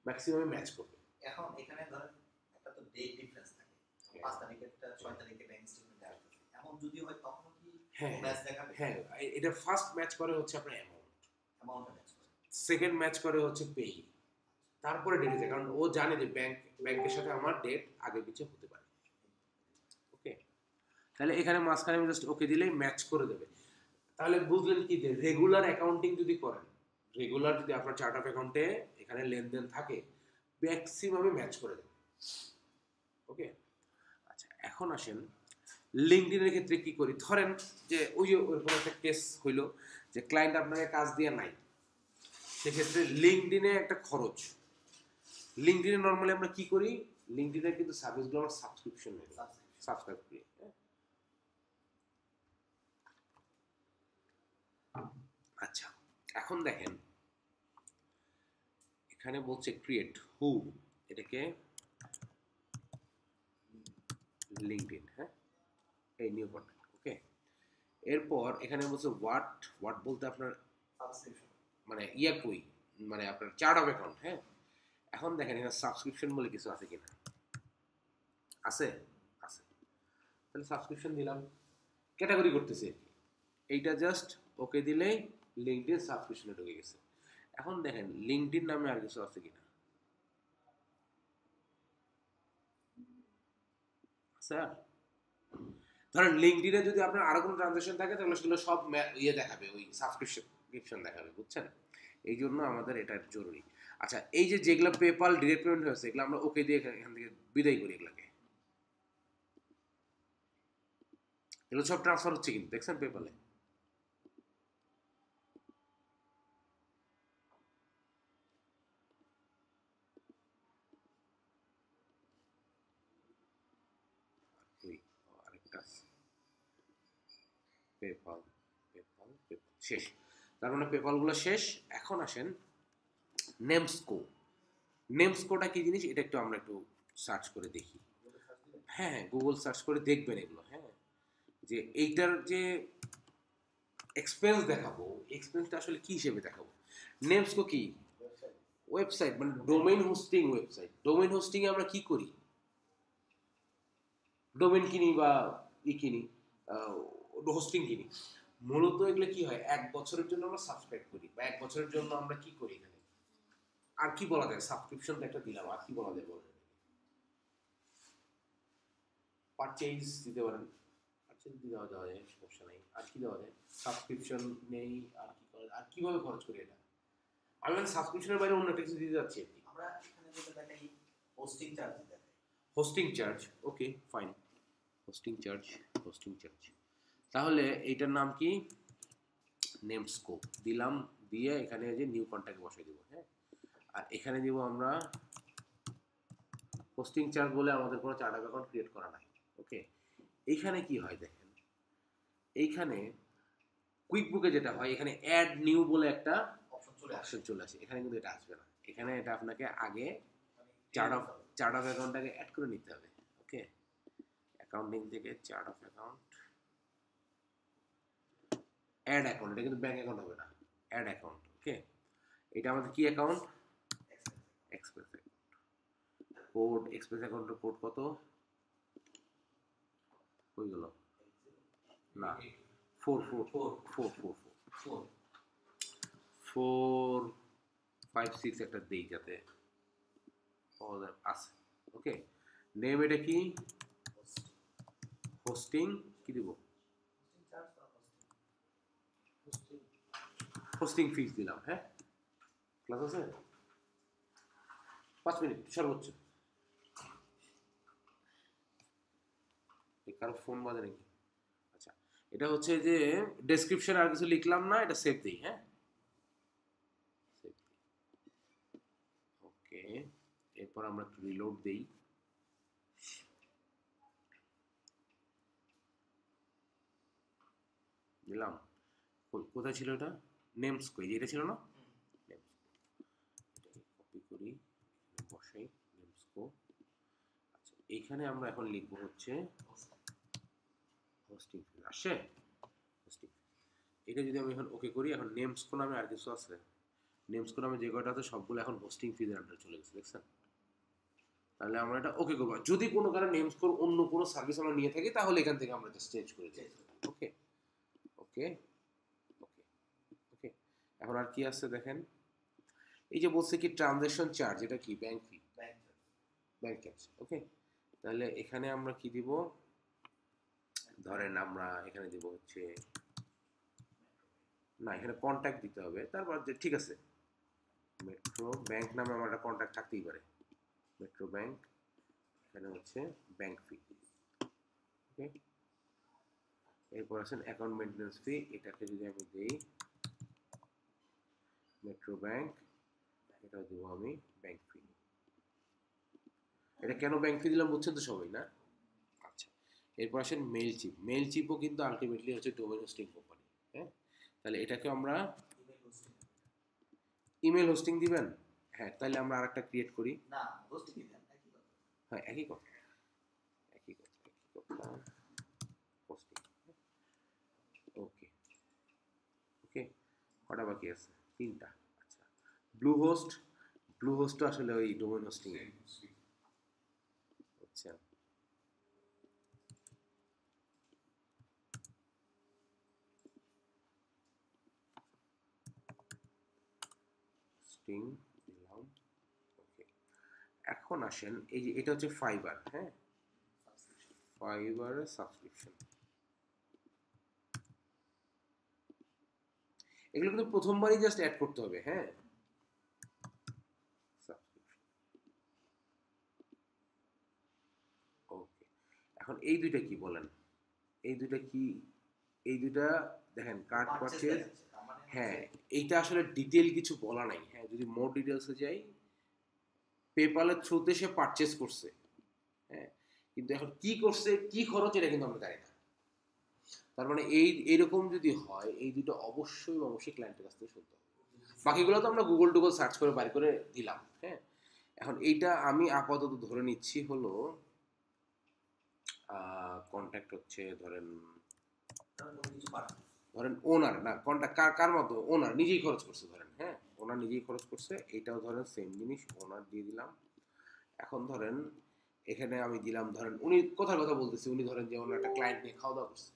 [SPEAKER 1] ম্যাক্সিমাম ম্যাচ করবে।
[SPEAKER 2] এখন এখানে ধরেন একটা তো ডেট ডিফারেন্স থাকে, 5 তারিখেরটা 6 তারিখে ব্যাংক স্টেটমেন্ট আসবে, এমন যদি হয় তখন কি
[SPEAKER 1] হ্যাঁ
[SPEAKER 2] ম্যাচ দেখাবে?
[SPEAKER 1] হ্যাঁ, এটা ফার্স্ট ম্যাচ করে হচ্ছে আপনার
[SPEAKER 2] অ্যামাউন্টটা ম্যাচ করে।
[SPEAKER 1] সেকেন্ড ম্যাচ করে হচ্ছে পেই, তারপরে ডেটে যায়, কারণ ও জানে যে ব্যাংকের সাথে আমার ডেট আগে পিছিয়ে হতে পারে, ওকে। তাহলে এখানে মাঝখানে আমি জাস্ট ওকে দিলেই ম্যাচ করে দেবে। তাহলে বুঝলেন কি, যে রেগুলার অ্যাকাউন্টিং যদি করেন, রেগুলার যদি আপনার চার্ট অফ অ্যাকাউন্টে এখানে লেনদেন থাকে, ম্যাক্সিমামে ম্যাচ করে দেবে, ওকে। আচ্ছা এখন আসেন লিঙ্কডইনের ক্ষেত্রে কি করি। ধরেন যে ওই যে ওরকম একটা কেস হইলো যে ক্লায়েন্ট আপনাকে কাজ দিয়ে নাই, সেক্ষেত্রে লিঙ্কডইনে একটা খরচ। লিঙ্কডইনে নর্মালি আমরা কি করি, লিঙ্কডইনে কিন্তু সার্ভিসগুলো আমরা সাবস্ক্রিপশন নেই, সাবস্ক্রাইব করি, হ্যাঁ? আচ্ছা এখন দেখেন এখানে বলছে ক্রিয়েট হু, এটাকে লিঙ্কডইন, হ্যাঁ এই নিউ কন্ট্যাক্ট, ওকে। এরপর এখানে বলছে হোয়াট, হোয়াট বলতে আপনার
[SPEAKER 2] সাবস্ক্রিপশন
[SPEAKER 1] মানে ইয়া কই, মানে আপনার চার্ট অফ অ্যাকাউন্ট, হ্যাঁ। এখন দেখেন এখানে সাবস্ক্রিপশন বলে কিছু আছে কিনা, আছে, আছে। তাহলে সাবস্ক্রিপশন দিলাম, ক্যাটাগরি করতেছি আর কি, এইটা জাস্ট ওকে দিলেই লিঙ্কডইন সাবস্ক্রিপশনে ঢুকে গেছে। এখন দেখেন লিঙ্কডইন নামে আর কিছু আছে কিনা, স্যার ধরেন লিঙ্কডইনে যদি আপনার আরো কোনো ট্রানজাকশন থাকে তাহলে সেগুলো সব ইয়ে দেখাবে, ওই সাবস্ক্রিপশন দেখাবে, বুঝছেন? এই জন্য আমাদের এটা জরুরি। আচ্ছা এই যে যেগুলো পেপাল ডিরেক্ট পেমেন্ট হয়েছে এগুলো আমরা ওকে দিয়ে এখান থেকে বিদায় করি, এগুলোকে, এগুলো সব ট্রান্সফার হচ্ছে কিন্তু দেখছেন পেপালে, আরেকটা পেপাল, পেপাল পেপাল শেষ। তার মানে পেপালগুলো শেষ। এখন আসেন নেমস্কো, নেমস্কোটা কি জিনিস এটা একটু আমরা একটু সার্চ করে দেখি। হ্যাঁ গুগল সার্চ করে দেখবেন এগুলো, হ্যাঁ। যে এইটার যে এক্সপেন্স দেখাবো, এক্সপেন্সটা আসলে কি হিসেবে দেখাবো। নেমস্কো কি ওয়েবসাইট, মানে domain hosting website. Domain hosting এ আমরা কি করি, ডোমেইন কিনি বা কিনি, হোস্টিং কিনি। মূলত এগুলো কি হয়, 1 বছরের জন্য আমরা সাবস্ক্রাইব করি, বা 1 বছরের জন্য আমরা কি করি, এখানে আর কি বলা যায়, সাবস্ক্রিপশন তো একটা দিলাম, আর কি বলা যায় বলেন? পারচেজ দিতে পারেন, পারচেজ দেওয়া দেওয়া যায়, সমস্যা নেই। আর কি দেওয়া যায়? সাবস্ক্রিপশন নেই, আর কি করা যায়? আর কিভাবে খরচ করি এটা? আমি মানে সাবস্ক্রিপশনের বাইরে অন্য একটা কিছু দিতে যাচ্ছি আর কি।
[SPEAKER 2] আমরা এখানে যেটা দেখাই হোস্টিং চার্জ দেখাই।
[SPEAKER 1] Hosting charge, okay fine. Hosting charge, hosting charge. তাহলে এইটার নাম কি? নেম স্কোপ দিলাম, দিয়ে এখানে যে নিউ কন্ট্যাক্ট বসাই দিব, হ্যাঁ। আর এখানে দিব আমরা হোস্টিং চার্জ বলে আমাদের কোনো চার্ট অ্যাকাউন্ট ক্রিয়েট করা নাই, ওকে। এইখানে কি হয় দেখেন, এইখানে কুইকবুকে যেটা হয়, এখানে অ্যাড নিউ বলে একটা
[SPEAKER 2] অপশন চলে আসে।
[SPEAKER 1] অপশন চলে আসে, এখানে কিন্তু এটা আসবে না। এখানে এটা আপনাকে আগে
[SPEAKER 2] মানে
[SPEAKER 1] চার্ট অফ অ্যাকাউন্টটাকে অ্যাড করে নিতে হবে, ওকে। অ্যাকাউন্টিং থেকে chart of account, add account, এটা কিন্তু ব্যাংক অ্যাকাউন্ট হবে না, অ্যাড অ্যাকাউন্ট, ওকে। এটা আমাদের কি account? Express account. Code express অ্যাকাউন্টের কোড কত হয়ে গেল? না, 4 একটা দেই যাতে আছে, ওকে। নেম এটা কি? হোস্টিং, কি দিব? হোস্টিং ফিস দিলাম, হ্যাঁ। ক্লাস আছে 5 মিনিট সর্বোচ্চ। কারো ফোন বাজে নাকি? আচ্ছা, এটা হচ্ছে যে ডেসক্রিপশন আর কিছু লিখলাম না, এটা সেভ দিই, হ্যাঁ। ওকে, এরপর আমরা রিলোড দেই। দিলাম, কোথায় ছিল এটা? নেমস কই, এটা ছিল না? কপি করি, বসাই নেমস কো। আচ্ছা, এইখানে আমরা এখন লিখবো হচ্ছে হোস্টিং ফিস, আসছে হোস্টিং। এটা যদি আমি এখন ওকে করি, এখন নেমস কো নামে আর কিছু আছে? নেমস কো নামে যে কয়টা আছে সবগুলো এখন হোস্টিং ফিজের আন্ডারে চলে গেছে, দেখছেন? তাহলে আমরা এটা ওকে করবো। যদি কোনো কারণে নেমস কোর অন্য কোনো সার্ভিস আমরা নিয়ে থাকি, তাহলে এখান থেকে আমরা জাস্ট চেঞ্জ করে দিই, ওকে ওকে ওকে ওকে। এখন আর কি আছে দেখেন, এই যে বলছে কি ট্রানজ্যাকশন চার্জ, এটা কি? ব্যাংক ফি, ব্যাংক চার্জ, ওকে। তাহলে এখানে আমরা কি দিব? ধরেন আমরা এখানে দিব হচ্ছে, না এখানে কন্ট্যাক্ট দিতে হবে, তারপর যে ঠিক আছে, মেট্রো ব্যাংক নামে আমার একটা কন্ট্যাক্ট থাকতেই পারে, মেট্রো ব্যাংক। এখানে হচ্ছে ব্যাংক ফি, ওকে। এরপর আছেন অ্যাকাউন্ট মেইনটেনেন্স ফি, এটাকে যদি আমি দিই মেট্রো ব্যাংক, এটা দিব আমি ব্যাংক ফি। এটা কেন ব্যাংক ফি দিলাম বুঝছেন তো সবাই, না? আচ্ছা, এরপর আসেন মেইল চিপ। মেইল চিপও কিন্তু আলটিমেটলি হচ্ছে ডোমেন হোস্টিং কোম্পানি, হ্যাঁ। তাহলে এটাকে আমরা ইমেল হোস্টিং দিবেন, হ্যাঁ। তাহলে আমরা আরেকটা ক্রিয়েট করি,
[SPEAKER 2] না হোস্টিং দিবেন একই কথা।
[SPEAKER 1] হ্যাঁ একই কথা, একই কথা, একই কথা, হোস্টিং, ওকে ওকে। কটা বাকি আছে? 3টা। আচ্ছা, ব্লু হোস্ট, ব্লু হোস্ট আসলে ওই ডোমেন হোস্টিং এর, আচ্ছা। হোস্টিং দিলাম, ওকে। এখন আসেন, এই যে এটা হচ্ছে ফাইবার, হ্যাঁ, ফাইবার সাবস্ক্রিপশন। এগুলো কিন্তু প্রথমবারই জাস্ট অ্যাড করতে হবে, হ্যাঁ। ওকে, এখন এই দুইটা কি বলেন? এই দুইটা কি? এই দুইটা দেখেন, কার্ড পারচেজ, হ্যাঁ। এইটা আসলে ডিটেল কিছু বলা নাই, হ্যাঁ। যদি মোর ডিটেলসে যাই, পেপালের থ্রুতে সে পারচেজ করছে, হ্যাঁ। কিন্তু এখন কি করছে, কি খরচ, এটা কিন্তু আমরা জানি না। তার মানে এইরকম যদি হয়, এই দুটো অবশ্যই অবশ্যই ক্লায়েন্টের কাছ থেকে শুনতে হবে। বাকিগুলো তো আমরা গুগল টুগল সার্চ করে বাইর করে দিলাম, হ্যাঁ। এখন এইটা আমি আপাতত ধরে নিচ্ছি হলো কন্ট্যাক্ট হচ্ছে, ধরেন ওনার, না কন্ট্যাক্ট কার মতো, ওনার নিজেই খরচ করছে ধরেন, হ্যাঁ। ওনার নিজেই খরচ করছে, এইটাও ধরেন সেম জিনিস ওনার দিয়ে দিলাম। এখন ধরেন এখানে আমি দিলাম, ধরেন উনি কথার কথা বলতেছি, উনি ধরেন যে ওনার একটা ক্লায়েন্ট নিয়ে খাওয়া দাওয়া করছে,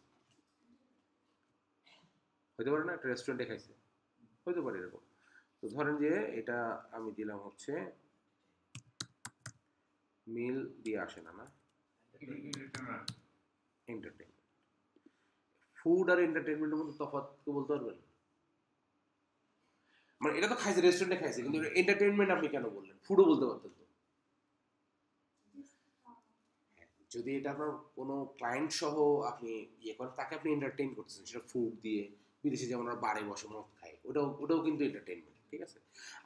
[SPEAKER 1] হতে পারে না, একটা রেস্টুরেন্টে খাইছে, হতে পারে এরকম। তো ধরেন যে এটা আমি দিলাম হচ্ছে মিল দিয়ে আসে না, না এন্টারটেইনমেন্ট। ফুড আর এন্টারটেইনমেন্টের মধ্যে তফাৎ কি বলতে পারবেন? মানে এটা তো খাইছে, রেস্টুরেন্টে খাইছে, কিন্তু এন্টারটেইনমেন্ট আপনি কেন বললেন? ফুডও বলতে পারতেন তো। যদি এটা আপনার কোনো ক্লায়েন্ট সহ আপনি ইয়ে করেন, তাকে আপনি এন্টারটেইন করতেছেন, সেটা ফুড দিয়ে। বিদেশে যেমন আমরা বারে বসে মদ খাই, ওটাও কিন্তু এন্টারটেইনমেন্ট, ঠিক আছে?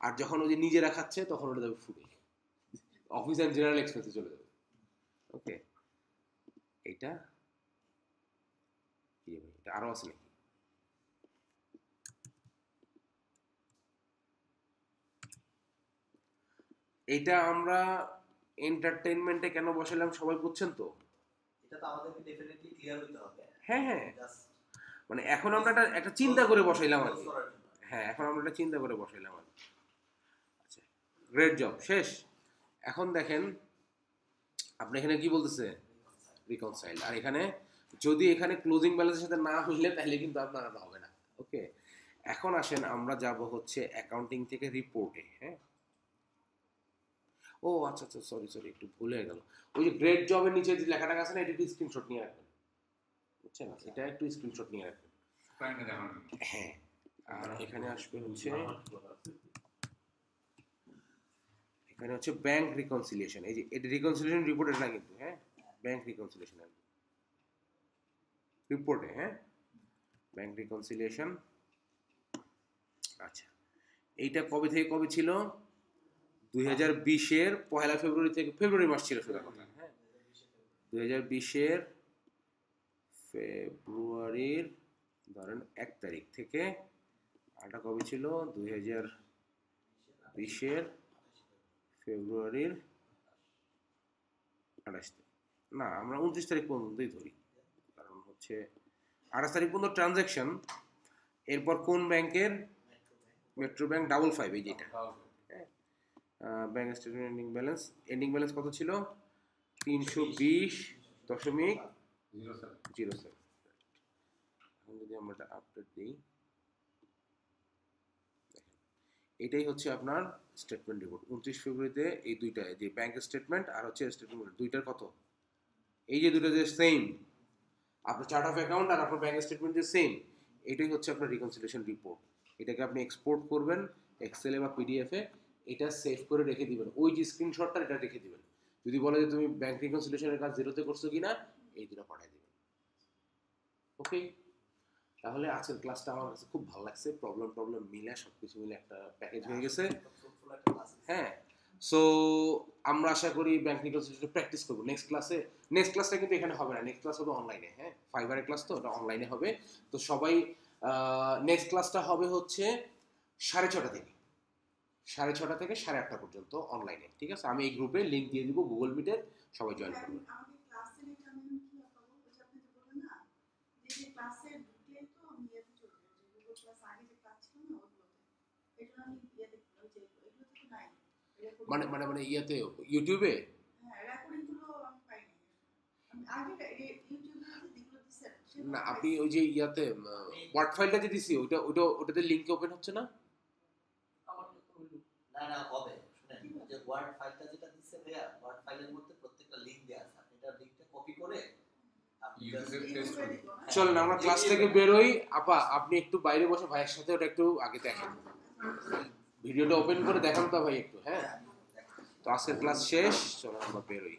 [SPEAKER 1] আর যখন ওই যে নিজেরা খাচ্ছে তখন ওটা যাবে ফুডে, অফিস অ্যান্ড জেনারেল এক্সপেন্সে চলে যাবে। ওকে, এটা কি ভাই, এটা আরো আছে নাকি? এটা আমরা এন্টারটেইনমেন্টে কেন বসালাম সবাই বুঝছেন তো?
[SPEAKER 2] এটা তো আমাদেরকে ডেফিনেটলি ক্লিয়ার হতে হবে।
[SPEAKER 1] হ্যাঁ হ্যাঁ,
[SPEAKER 2] জাস্ট
[SPEAKER 1] মানে এখন আমরা একটা চিন্তা করে বসাইলাম আর কি।
[SPEAKER 2] করার জন্য।
[SPEAKER 1] হ্যাঁ, এখন আমরা একটা চিন্তা করে বসাইলাম আর কি। আচ্ছা, গ্রেট জব, শেষ। এখন দেখেন আপনি এখানে কি বলতেছে, রিকনসাইল। আর এখানে যদি এখানে ক্লোজিং ব্যালেন্সের সাথে না মিলে তাহলে কিন্তু আপনার আর হবে না। ওকে, এখন আসেন আমরা যাব হচ্ছে অ্যাকাউন্টিং থেকে রিপোর্টে। হ্যাঁ, ও আচ্ছা আচ্ছা, সরি একটু ভুল হয়ে গেল। ওই যে গ্রেট জবের নিচে যে লেখাটা আছে না, এটা একটু স্ক্রিনশট নিয়ে রাখবেন, বুঝছেন? এটা একটু স্ক্রিনশট নিয়ে রাখবেন। হ্যাঁ, আর এখানে আসবে হচ্ছে, এখানে হচ্ছে ব্যাংক রিকনসিলিয়েশন। এই যে এটা রিকনসিলিয়েশন রিপোর্টের না কিন্তু, হ্যাঁ, ব্যাংক রিকনসিলিয়েশন রিপোর্টে। হ্যাঁ, ব্যাংক রিকনসিলিয়েশন। আচ্ছা, এইটা কবে থেকে কবে ছিল? 2020-এর 1 ফেব্রুয়ারি থেকে, ফেব্রুয়ারি মাস ছিল সোজা কথা। হ্যাঁ, 2020-এর ফেব্রুয়ারির ধরেন 1 তারিখ থেকে। আরটা কবে ছিল? 2020-এর ফেব্রুয়ারির 28 তারিখ। না, আমরা 29 তারিখ পর্যন্তই ধরি, কারণ হচ্ছে 28 তারিখ পর্যন্ত ট্রানজ্যাকশন। এরপর কোন ব্যাংকের? মেট্রো ব্যাংক 55, এই যেটা। ব্যাংক স্টেটমেন্ট এন্ডিং ব্যালেন্স কত ছিল? 320.07। এখন যদি আমরা এটা আপডেট দিই, এটাই হচ্ছে আপনার স্টেটমেন্ট রিপোর্ট 29 ফেব্রুয়ারিতে। এই দুইটা, যে ব্যাংক স্টেটমেন্ট আর হচ্ছে স্টেটমেন্ট, দুইটার কত? এই যে দুটো যে সেম, আপনার চার্ট অফ অ্যাকাউন্ট আর আপনার ব্যাংক স্টেটমেন্ট যে সেম, এটাই হচ্ছে আপনার রিকনসিলিয়েশন রিপোর্ট। এটাকে আপনি এক্সপোর্ট করবেন এক্সেলে বা পিডিএফে, এটা সেভ করে রেখে দিবেন। ওই যে স্ক্রিনশটটা এটা রেখে দিবেন। যদি বলে যে তুমি ব্যাংক রিকনসিলিয়েশনের কাজ জিরোতে করছো কিনা, এই দুটো পাঠিয়ে দিবেন। ওকে, তাহলে আজকের ক্লাসটা আমার কাছে খুব ভালো লাগছে। প্রবলেম মিলে সবকিছু মিলে একটা প্যাকেজ হয়ে গেছে। হ্যাঁ, সো আমরা আশা করি ব্যাংক রিকনসিলিয়েশন প্র্যাকটিস করবো নেক্সট ক্লাসে। নেক্সট ক্লাসটা কিন্তু এখানে হবে না, নেক্সট ক্লাস হবে অনলাইনে। হ্যাঁ, ফাইবারের ক্লাস তো, ওটা অনলাইনে হবে। তো সবাই নেক্সট ক্লাসটা হবে হচ্ছে 6:30 থেকে 8:30 পর্যন্ত অনলাইনে, ঠিক আছে? আমি এই গ্রুপে লিঙ্ক দিয়ে দিব গুগল মিটের, সবাই জয়েন করবেন। মানে মানে মানে ইয়েতে, ইউটিউবে? না, আপনি ওই যে ইয়াতে ওয়ার্ড ফাইলটা যে দিছি, ওটাতে লিংক ওপেন হচ্ছে না।
[SPEAKER 2] না হবে, শুনেন, যে ওয়ার্ড ফাইলটা যেটা দিচ্ছে ভাইয়া, ওয়ার্ড ফাইলের মধ্যে প্রত্যেকটা লিংক দেয়া আছে। আপনি এটা লিংকটা কপি করে আপনি
[SPEAKER 1] চলেন আমরা ক্লাস থেকে বেরোই। আপা, আপনি একটু বাইরে বসে ভাইয়ের সাথে ওটা একটু আগে দেখেন, ভিডিওটা ওপেন করে দেখান তো ভাই একটু। হ্যাঁ, তো আজকের ক্লাস শেষ, চলো আমরা বেরোই।